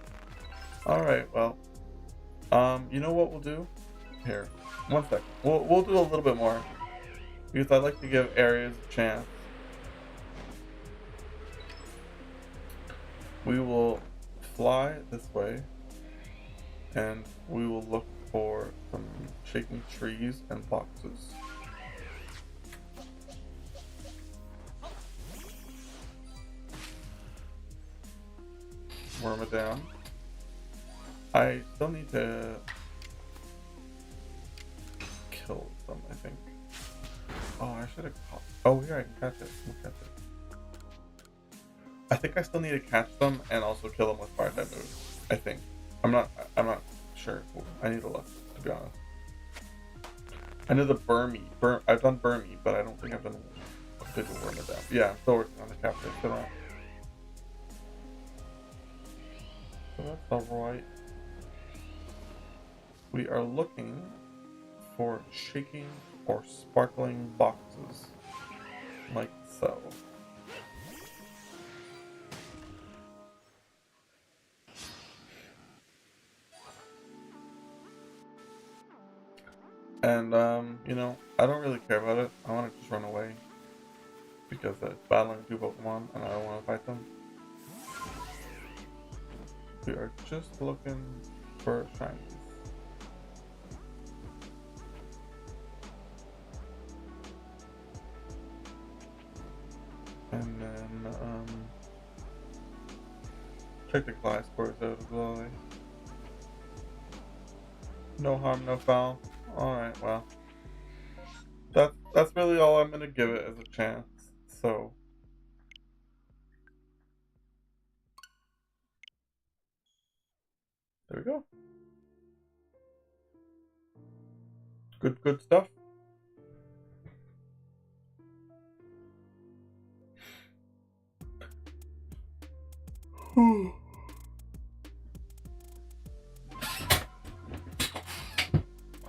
Alright, well. You know what we'll do? Here. 1 second. We'll do a little bit more. Because I'd like to give areas a chance. We will fly this way. And we will look for some shaking trees and boxes. Wormadam. I still need to kill them, I think. Oh, I should have caught. Oh, here I can catch it. I'll catch it. I think I still need to catch them and also kill them with fire type moves. I think. I'm not sure. I need to look, to be honest. I know the Burmy. I've done Burmy, but I don't think I've done Wormadam. Yeah, I'm still working on the capture for that. So that's alright. We are looking for shaking or sparkling boxes, like so. And, you know, I don't really care about it. I want to just run away. Because it's battling 2 Pokemon and I don't want to fight them. We are just looking for shinies. And then, check the class scores out as well. No harm, no foul. Alright, well. That's really all I'm gonna give it as a chance. So. There we go. Good stuff.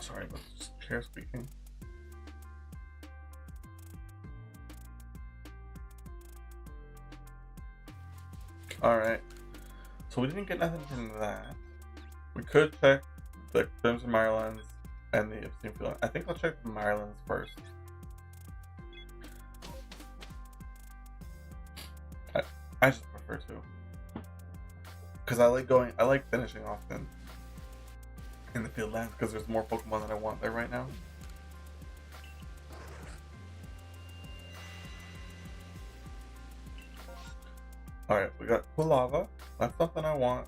Sorry about this chair squeaking. Alright. So we didn't get nothing from that. We could check the Crimson Mirelens and the Obsidian Field. I think I'll check the Mirelens first. I just prefer to. Because I like finishing often in the field lands because there's more Pokemon that I want there right now. Alright, we got Quilava. That's something I want.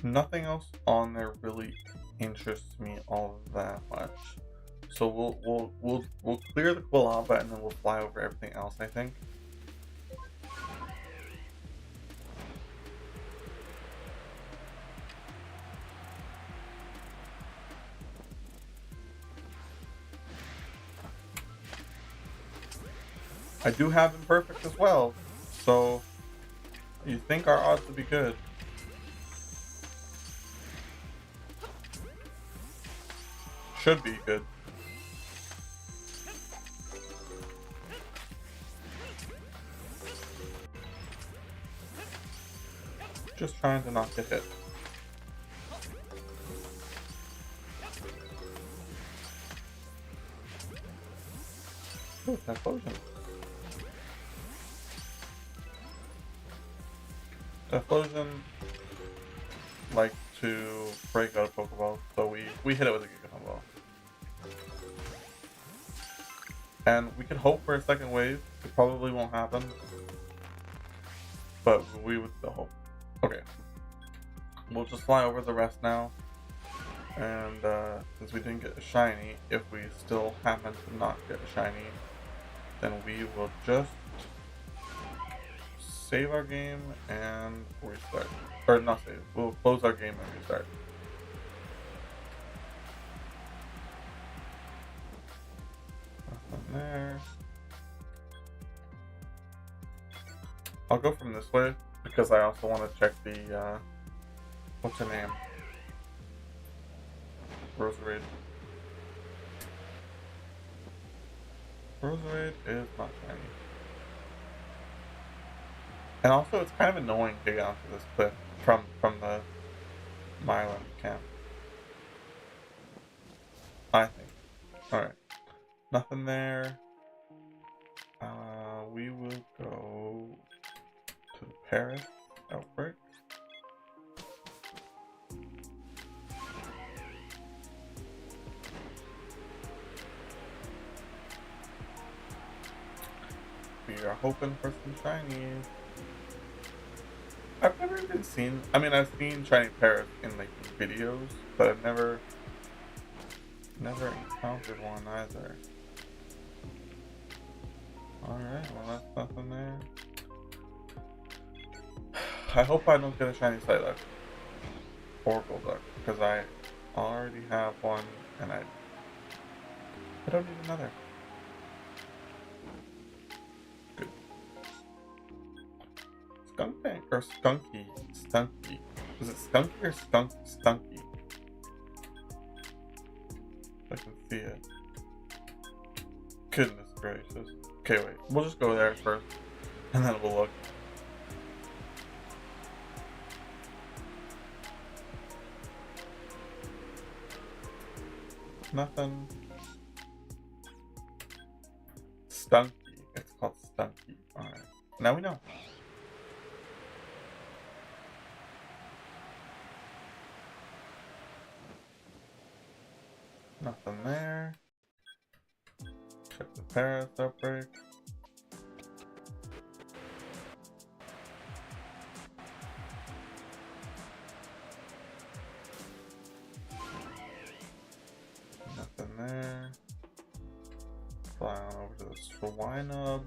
Nothing else on there really interests me all that much. So we'll clear the Quilava and then we'll fly over everything else, I think. I do have Imperfect as well, so you think our odds would be good. Should be good. Just trying to not get hit. Ooh, that potion. Typhlosion like to break out a Pokeball, so we hit it with a Giga Ball. And we could hope for a second wave. It probably won't happen, but we would still hope. Okay, we'll just fly over the rest now. And since we didn't get a shiny, if we still happen to not get a shiny, then we will just save our game and restart. Or not save, we'll close our game and restart. Nothing there. I'll go from this way because I also want to check the, what's her name? Roserade. Roserade is not shiny. And also, it's kind of annoying to get onto this cliff from the Myland camp. I think. Alright. Nothing there. We will go to the Paris outbreak. We are hoping for some shinies. I've never even seen, I mean, I've seen shiny Paris in like videos, but I've never encountered one either. Alright, well that's nothing there. I hope I don't get a shiny Psyduck or Golduck, because I already have one and I don't need another. Good. Skunkbank or Skunky? Stunky. Is it Skunky or Stunky? I can see it. Goodness gracious. Okay, wait. We'll just go there first, and then we'll look. Nothing. Stunky. It's called Stunky. Alright. Now we know. Nothing there. Check the Paris outbreak. Nothing there. Fly on over to the Swinub.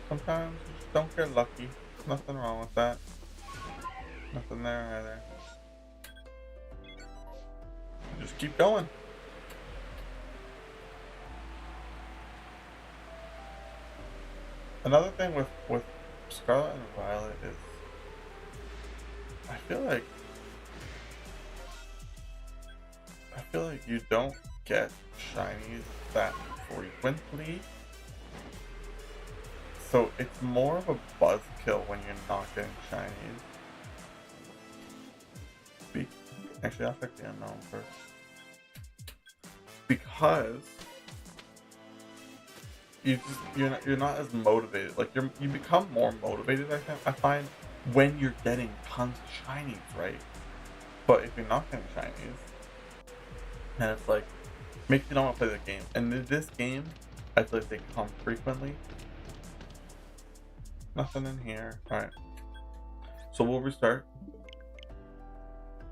Sometimes you just don't get lucky. Nothing wrong with that. Nothing there either. Just keep going. Another thing with Scarlet and Violet is I feel like you don't get shinies that frequently. So it's more of a buzzkill when you're not getting shinies. Actually, I'll check the unknown first. Because you're not as motivated. Like you become more motivated, I find, when you're getting tons of shinies, right? But if you're not getting shinies, and it's like makes you not want to play the game. And in this game, I feel like they come frequently. Nothing in here. Alright. So we'll restart.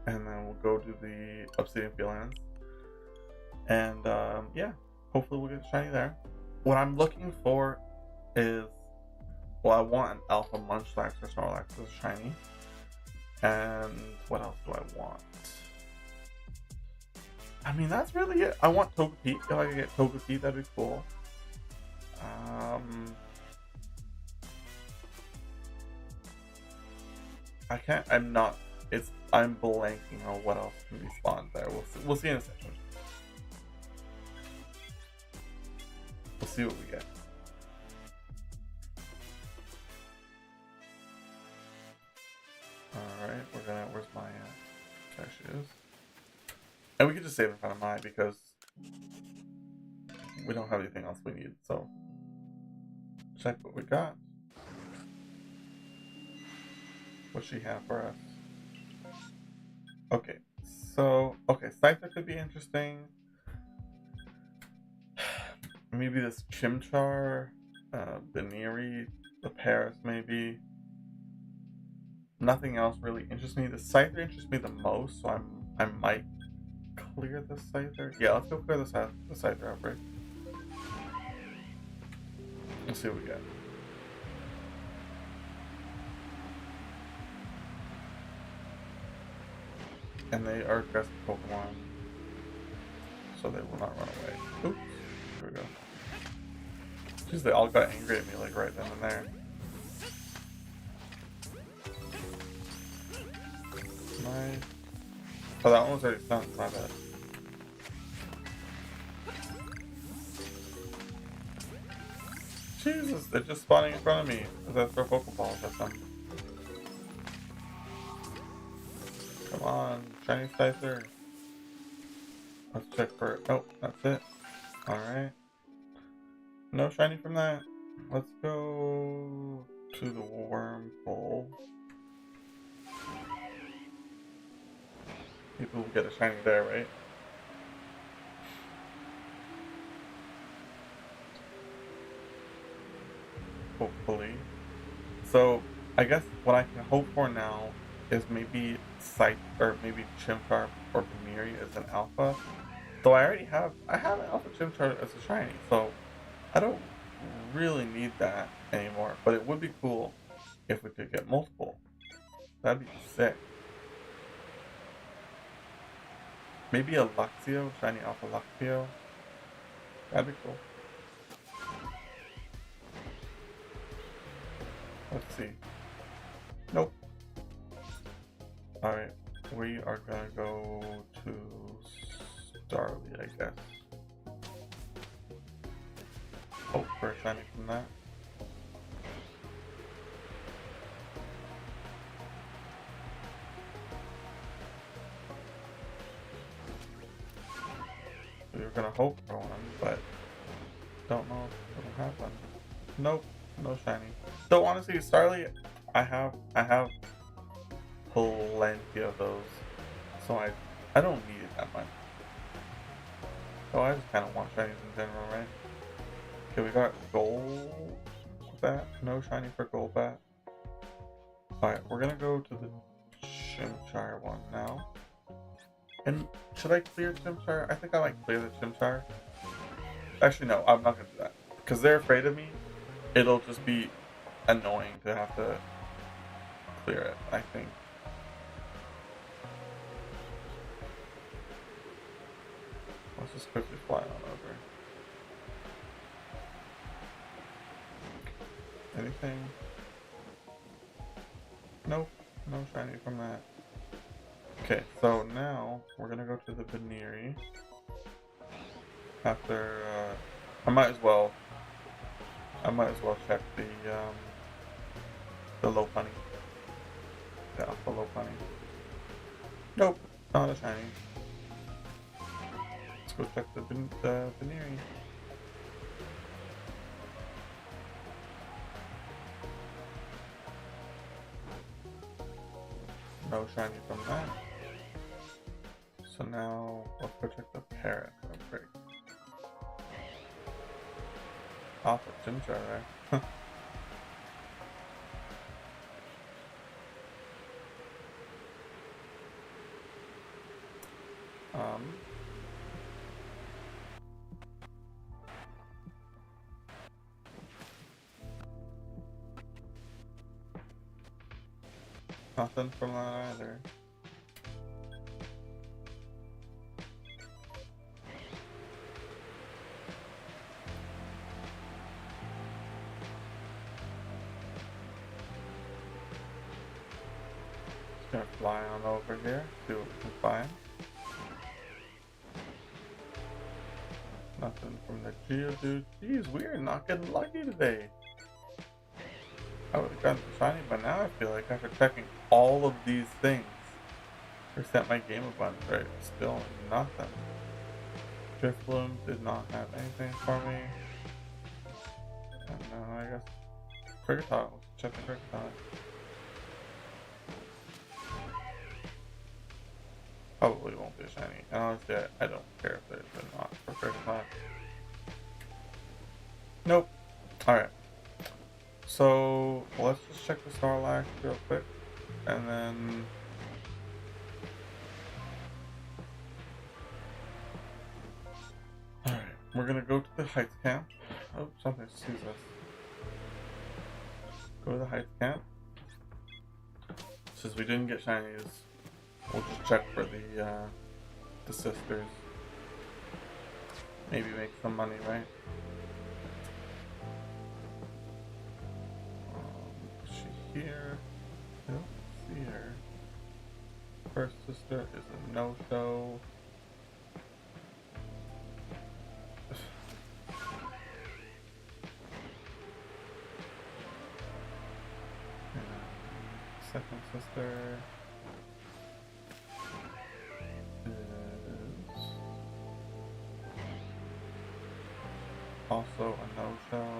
And then we'll go to the Obsidian Fieldlands. And yeah, hopefully we'll get shiny there. What I'm looking for is, well, I want an Alpha Munchlax or Snorlax as shiny. And what else do I want? I mean, that's really it. I want Togepi. If I could get Togepi, that'd be cool. I can't. I'm blanking on what else can be spawned there. We'll see in a second. We'll see what we get. Alright, where's my, there she is. And we can just save in front of mine because we don't have anything else we need, so. Check what we got. What's she have for us? Okay, so Scyther could be interesting. Maybe this Chimchar, Baniri, the Paris maybe. Nothing else really interests me. The Scyther interests me the most, so I might clear the Scyther. Yeah, let's go clear the Scyther outbreak. Let's see what we get. And they are aggressive Pokemon, so they will not run away. Oops. Here we go. Jeez, they all got angry at me like right then and there. Nice. Oh, that one was already stunned. My bad. Jesus, they're just spawning in front of me as I throw Pokeballs at them. Come on, shiny Scyther. Let's check for it. Oh, that's it. Alright. No shiny from that. Let's go to the Wormhole. People will get a shiny there, right? Hopefully. So, I guess what I can hope for now is maybe or maybe Chimchar or Baniri as an alpha. Though I have an alpha Chimchar as a shiny, so I don't really need that anymore. But it would be cool if we could get multiple. That'd be sick. Maybe a Luxio, shiny alpha Luxio. That'd be cool. Let's see. Nope. Alright, we are gonna go to Starly, I guess. Hope for a shiny from that. We were gonna hope for one, but don't know if it'll happen. Nope, no shiny. So honestly, Starly, I have plenty of those, so I don't need it that much. So I just kind of want shinies in general, right? Okay, we got Golbat. No shiny for Golbat. Alright, we're gonna go to the Chimchar one now. And should I clear Chimchar? I think I might clear the Chimchar. Actually, no, I'm not gonna do that. Because they're afraid of me. It'll just be annoying to have to clear it, I think. Let's just quickly fly on over. Anything? Nope, no shiny from that. Okay, so now we're gonna go to the Baniri. After, I might as well check the Lopunny. The Alpha Lopunny. Nope, not a shiny. Let's go check the Baniri. No shiny from that. So now let's go check the Parrot real quick. Alpha Chimchar there. Nothing from that either. Just gonna fly on over here, see what we can find. Nothing from the Geodude. Jeez, we are not getting lucky today. I would have gotten the shiny, but now I feel like after checking all of these things, reset my game a bunch, right? Still nothing. Drifloon did not have anything for me. And now I guess Kricketot. Let's check the Kricketot. Probably won't be shiny. And honestly, I don't care if there's or not for first time. Nope. Alright. So let's just check the Snorlax real quick. And then alright, we're gonna go to the Heights camp. Oh, something sees us. Go to the Heights camp. Since we didn't get shinies, we'll just check for the sisters. Maybe make some money, right? Is she here? I don't see her. First sister is a no-show. Second sister is also a no-show.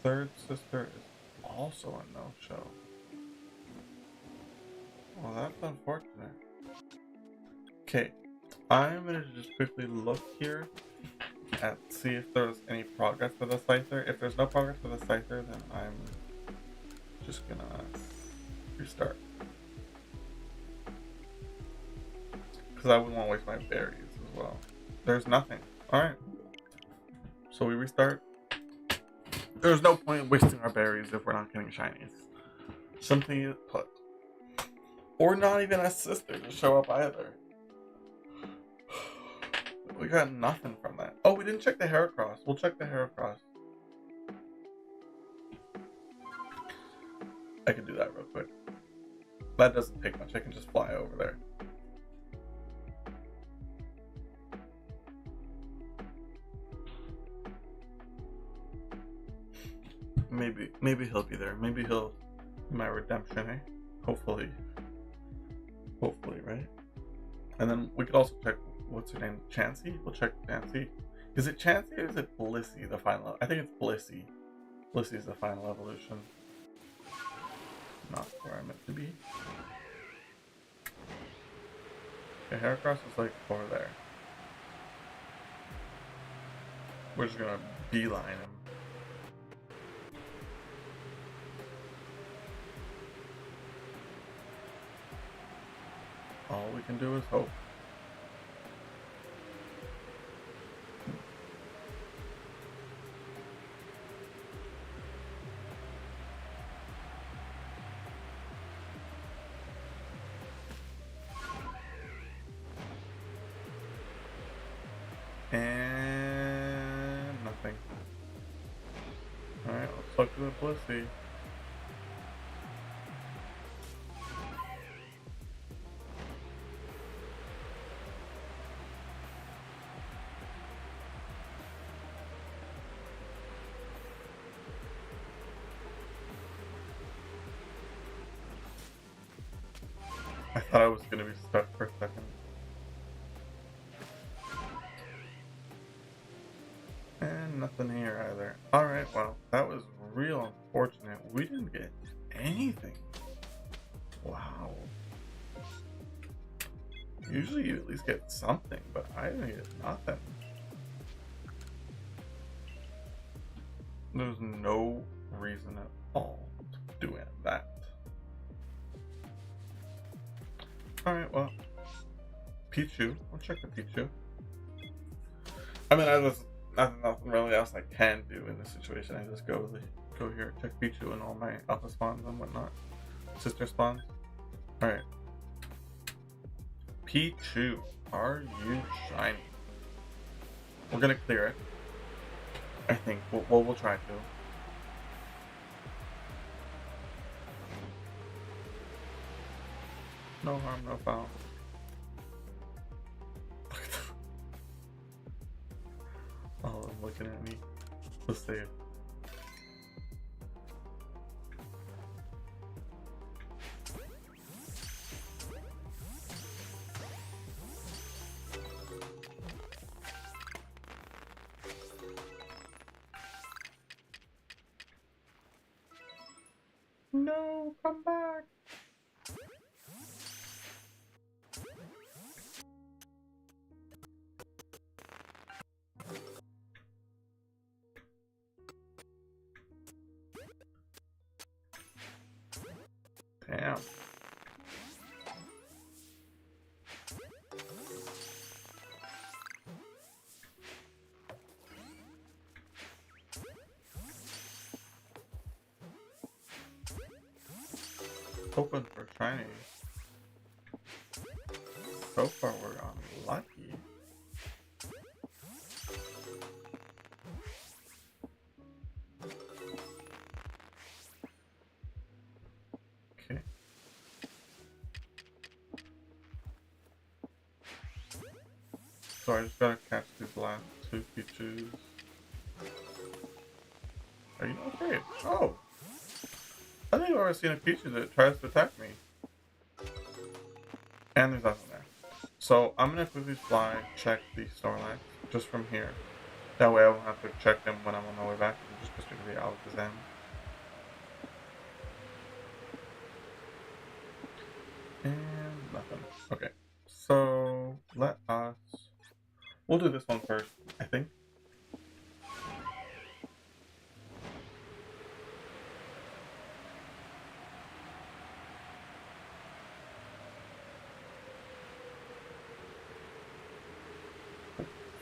Third sister is also a no-show. Well, that's unfortunate. Okay, I'm gonna just quickly look here and see if there's any progress for the Scyther. If there's no progress for the Scyther, then I'm just gonna restart. Because I wouldn't want to waste my berries as well. There's nothing. Alright. So we restart. There's no point in wasting our berries if we're not getting shinies. Simply put. Or not even a sister to show up either. We got nothing from that. Oh, we didn't check the Heracross. We'll check the Heracross. I can do that real quick. That doesn't take much. I can just fly over there. Maybe he'll be there. Maybe he'll my redemption, eh? Hopefully, right? And then we could also check what's her name, Chansey. We'll check Chansey. Is it Chansey or is it Blissey? The final. I think it's Blissey. Blissey is the final evolution. Not where I meant to be. Okay, Heracross is like over there. We're just gonna beeline him. All we can do is hope. And nothing. Alright, let's talk to the Blissey. I thought I was gonna be stuck for a second. And nothing here either. Alright, well, that was real unfortunate. We didn't get anything. Wow. Usually you at least get something, but I didn't get nothing. There's no reason at all to do that. Alright, well. Pichu. I'll check the Pichu. I mean, there's nothing really else I can do in this situation. I just go here, check Pichu and all my alpha spawns and whatnot. Sister spawns. Alright. Pichu, are you shiny? We're gonna clear it. I think. We'll try to. No harm, no foul. Oh, I'm looking at me. Let's save. No, come back. Damn. Hoping for shiny. So far we're unlucky. Okay. So I just gotta catch these last two Pichus. Are you not afraid? Oh! I think I've already seen a Pichu that tries to attack me. And there's nothing there. So I'm gonna quickly fly, check the Snorlax just from here. That way I won't have to check them when I'm on my way back. I'm just going to be Alakazam. And nothing. Okay. So let us. We'll do this one first, I think.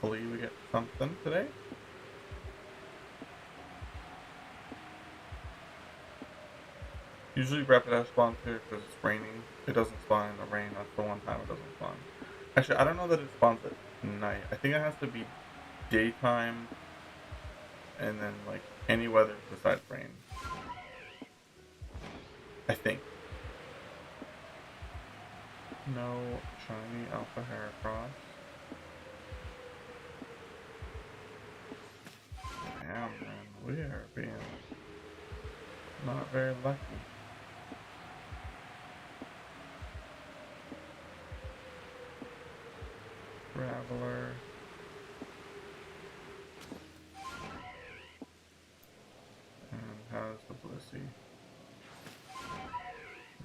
Hopefully we get something today. Usually Rapidash spawns here because it's raining. It doesn't spawn in the rain. That's the one time it doesn't spawn. Actually, I don't know that it spawns at night. I think it has to be daytime and then like any weather besides rain. I think. No shiny Alpha Heracross. Damn, man, we are being not very lucky. Traveler. And how's the Blissey?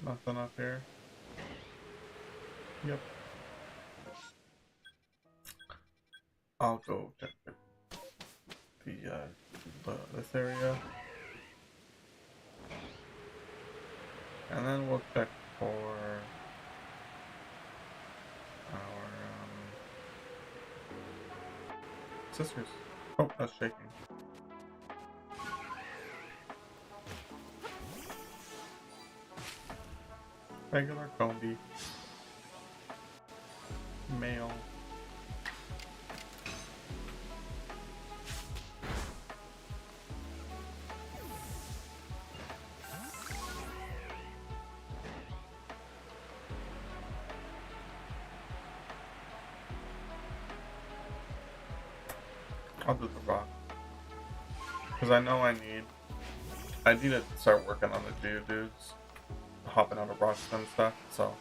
Nothing up here. Yep. I'll go check this area. And then we'll check for our sisters. Oh, that's shaking. Regular Combi. Male. I'll do the rock. Because I know I need to start working on the Geodudes. Hopping out of rocks and stuff, so.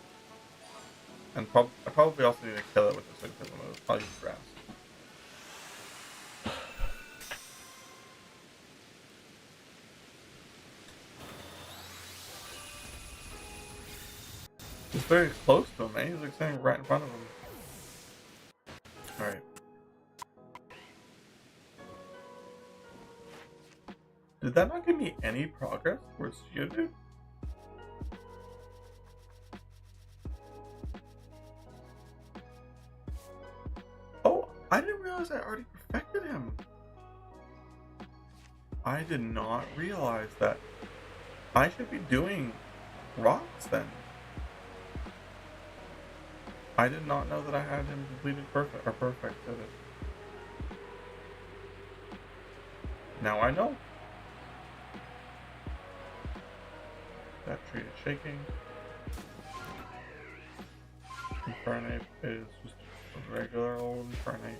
And I probably also need to kill it with this Signature move. I'll use grass. He's very close to him, man. He's like standing right in front of him. Alright. Did that not give me any progress towards Geodude? Oh, I didn't realize I already perfected him. I did not realize that. I should be doing rocks then. I did not know that I had him completed perfected it. Now I know. That tree is shaking. Infernape is just a regular old Infernape.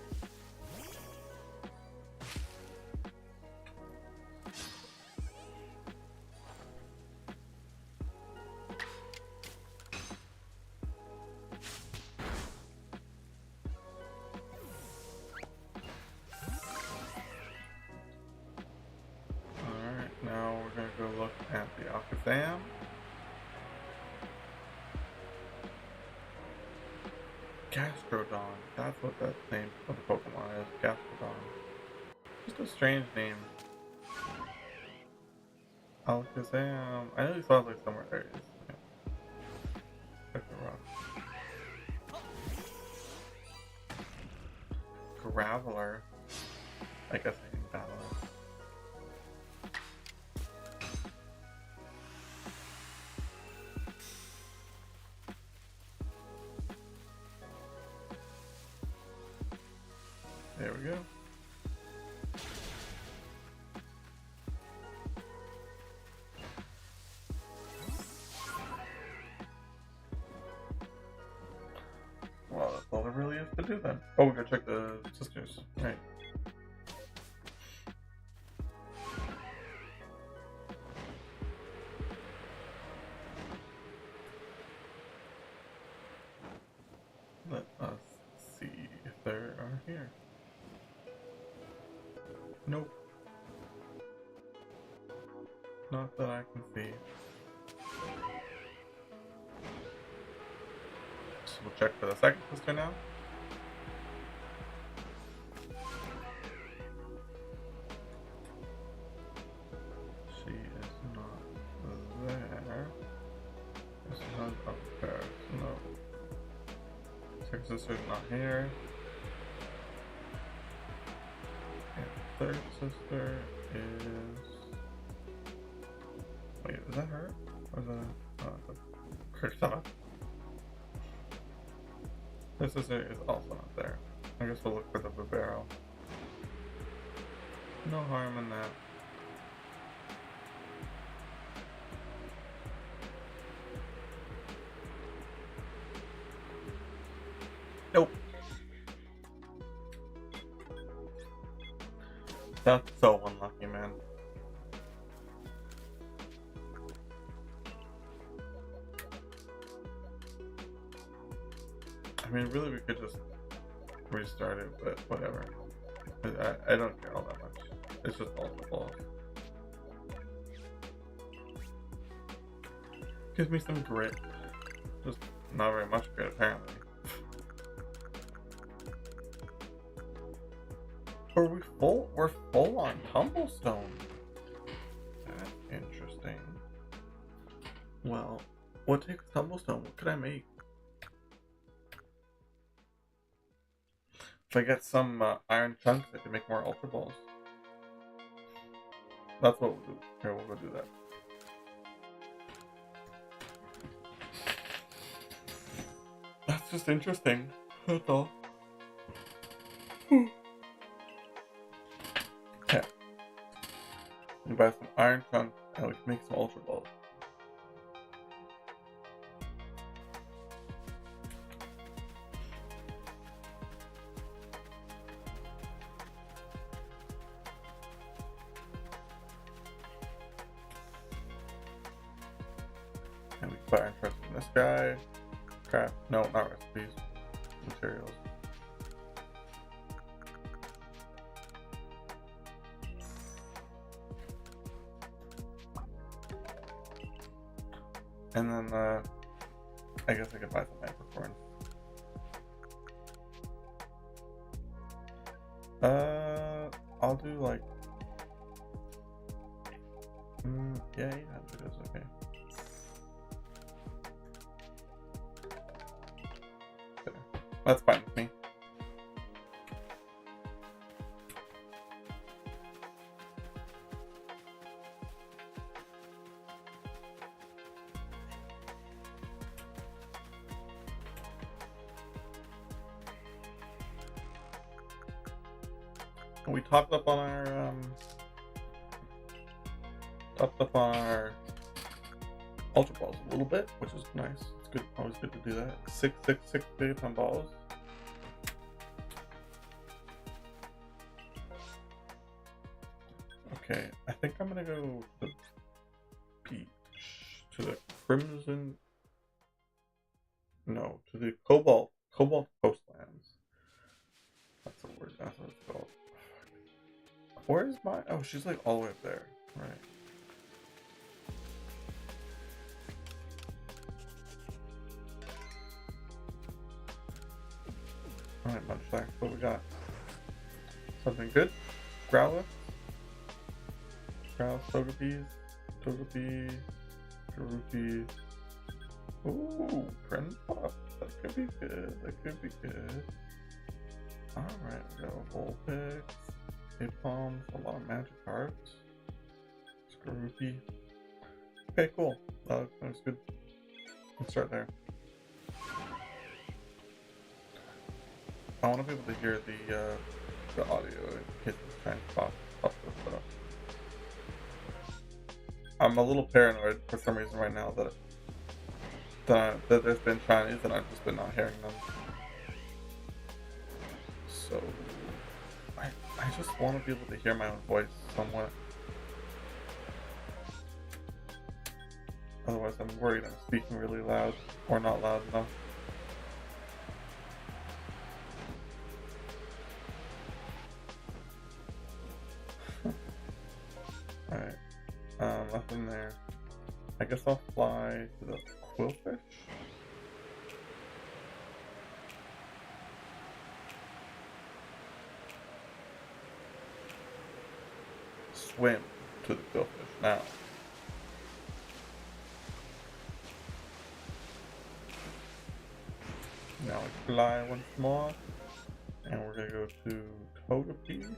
Alright, now we're gonna go look at the Alakazam. Gastrodon. That's what that name of the Pokemon is. Gastrodon. Just a strange name. Alakazam. I know he saw like somewhere. There he is. Yeah. Check the rock. Graveler. I guess I can battle it. There we go. Well, that's all there really is to do then. Oh, we gotta check the sisters. Right. Let us see if they are here. Nope. Not that I can see. So we'll check for the second sister now. She is not there. This one's upstairs. No. Second sister's not here. And third sister is... Wait, is that her? Or is that Krishna? This sister is also not there. I guess we'll look for the Vivero. No harm in that. Nope. That's so unlucky, man. I mean, really, we could just restart it, but whatever. I don't care all that much. It's just ultra balls. Gives me some grit. Just not very much grit, apparently. Are we full? We're full on Tumblestone. That's interesting. Well, what takes Tumblestone? What could I make? If I get some iron chunks, I can make more Ultra Balls. That's what we'll do. Here, we'll go do that. That's just interesting. That's all. Okay. You buy some iron chunks and we can make some Ultra Balls. And we can buy interest in this guy. Crap. No, not recipes. Materials. And then, I guess I could buy some Hypercorn. I'll do like, yeah, 800 is okay. There. That's fine with me. We topped up on our Ultra Balls a little bit, which is nice. It's good, always good to do that. 666 Gigaton balls. Okay, I think I'm gonna go to the beach, to the Crimson. No, to the Cobalt Coastlands. That's the word. That's what it's called. Where's my... Oh, she's like all the way up there. Right. back. What we got? Something good? Growlithe? Growlithe, Togepi, Garupi. Ooh, Prinplup. That could be good. That could be good. Alright, we got Vulpix, Napalm, a lot of Magikarps. Garupi. Okay, cool. That's good. Let's start there. I want to be able to hear the audio in case it's trying to pop this up. I'm a little paranoid for some reason right now that there's been Chinese and I've just been not hearing them. So I just want to be able to hear my own voice somewhat. Otherwise I'm worried I'm speaking really loud or not loud enough. Alright. Nothing there. I guess I'll fly to the Quillfish. Swim to the Quillfish now. Now we fly once more, and we're gonna go to Togepi.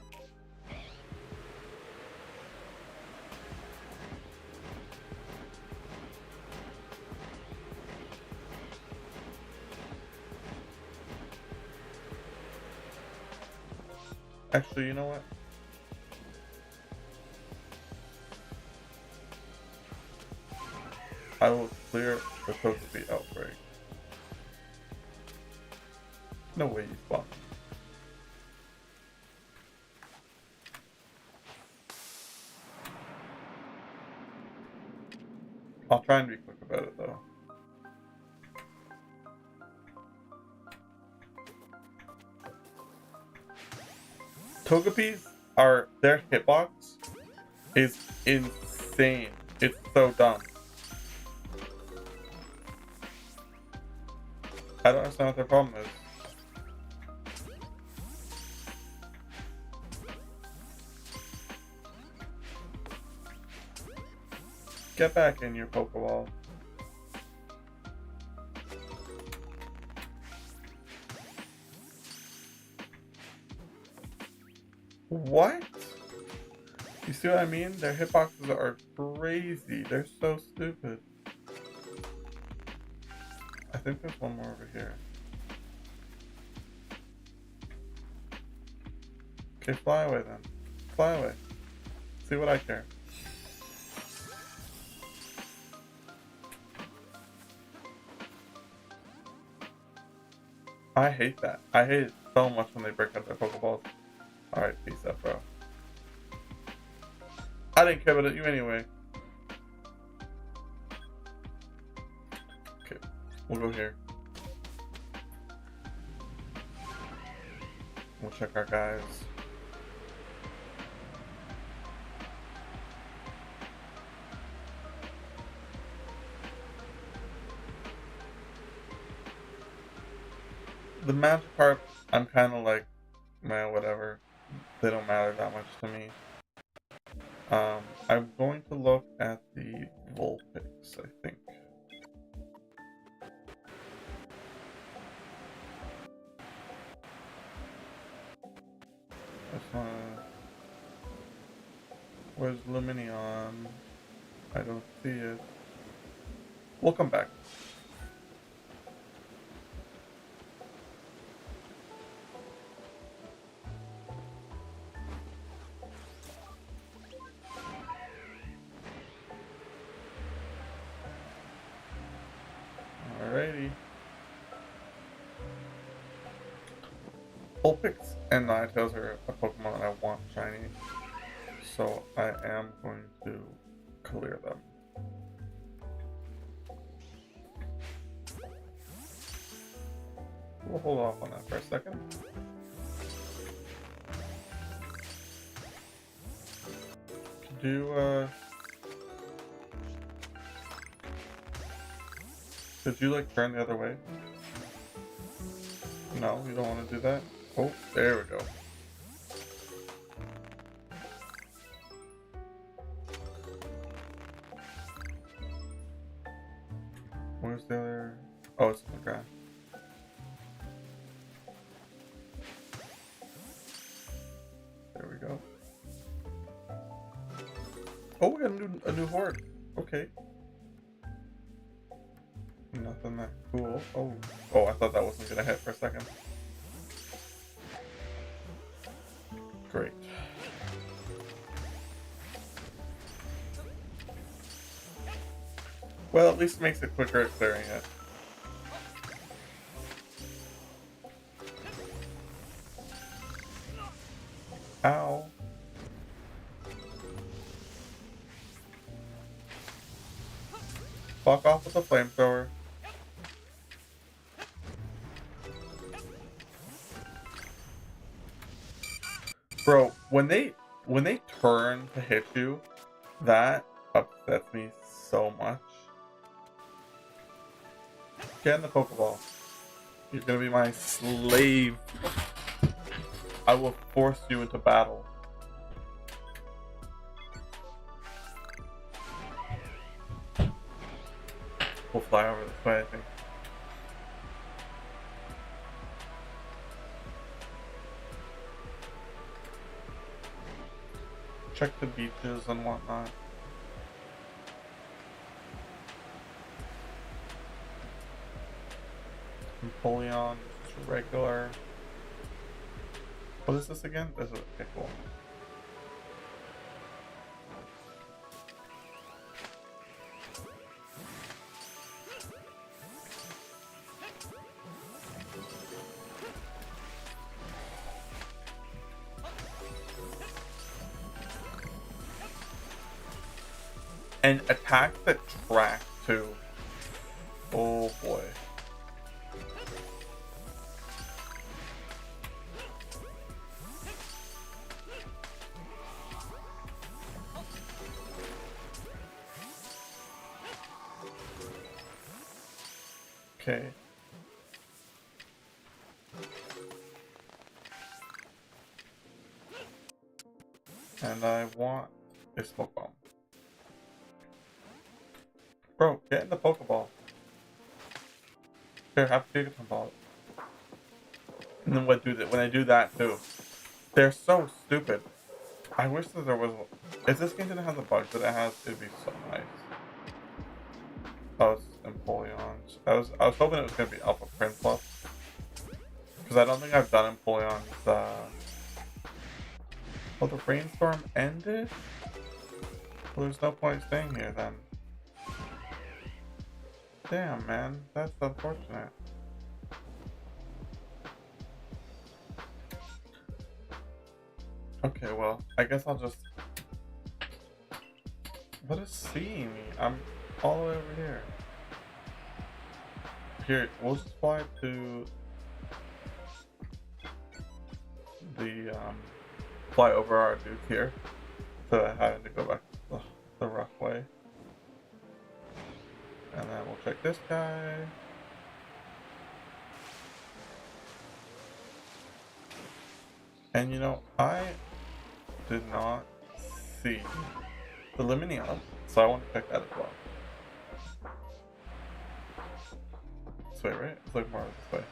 Actually, you know what? I will clear the Togepi outbreak. No way you spawn. I'll try and be quick about it though. Togepis their hitbox is insane. It's so dumb. I don't understand what their problem is. Get back in your Pokeball. What? You see what I mean? Their hitboxes are crazy. They're so stupid. I think there's one more over here. Okay, fly away then. Fly away. See what I care. I hate that. I hate it so much when they break up their Pokeballs. Alright, peace out, bro. I didn't care about you anyway. Okay, we'll go here. We'll check our guys. The Magikarp, I'm kind of like, man, whatever. They don't matter that much to me. I'm going to look at the Vulpix, I think. Where's Lumineon? I don't see it. We'll come back. Alrighty. Vulpix and Ninetales are a Pokemon that I want shiny, so I am going to clear them. We'll hold off on that for a second. Could you like turn the other way? No, you don't want to do that? Oh, there we go. Where's the other? Oh, it's on the ground. There we go. Oh, we got a new horde. Okay. Nothing that cool. Oh, I thought that wasn't gonna hit for a second. Great. Well, at least it makes it quicker at clearing it. Ow. Fuck off with the flamethrower. Bro, when they turn to hit you, that upsets me so much. Get in the Pokeball. You're gonna be my slave. I will force you into battle. We'll fly over this way, I think. Check the beaches and whatnot. Empoleon, just regular. What is this again? This is okay, cool. And attack the track too. Oh boy. Okay. And I want a smoke bomb. Bro, get in the Pokeball. Here, have a Gigaton ball. And then when I do that too, they're so stupid. I wish that there was. If this game didn't have the bugs that it has, it'd be so nice. Oh, it's Empoleon. I was hoping it was gonna be Alpha Prinplup, because I don't think I've done Empoleon's. Well, the rainstorm ended. Well, there's no point staying here then. Damn, man, that's unfortunate. Okay, well, I guess I'll just. What is seeing me? I'm all the way over here. Here, we'll just fly to the fly over our dude here, so I having to go back the rough way. And then we'll check this guy. And you know, I did not see the Limineon, so I want to check that as well. This way, right? It's like more this way.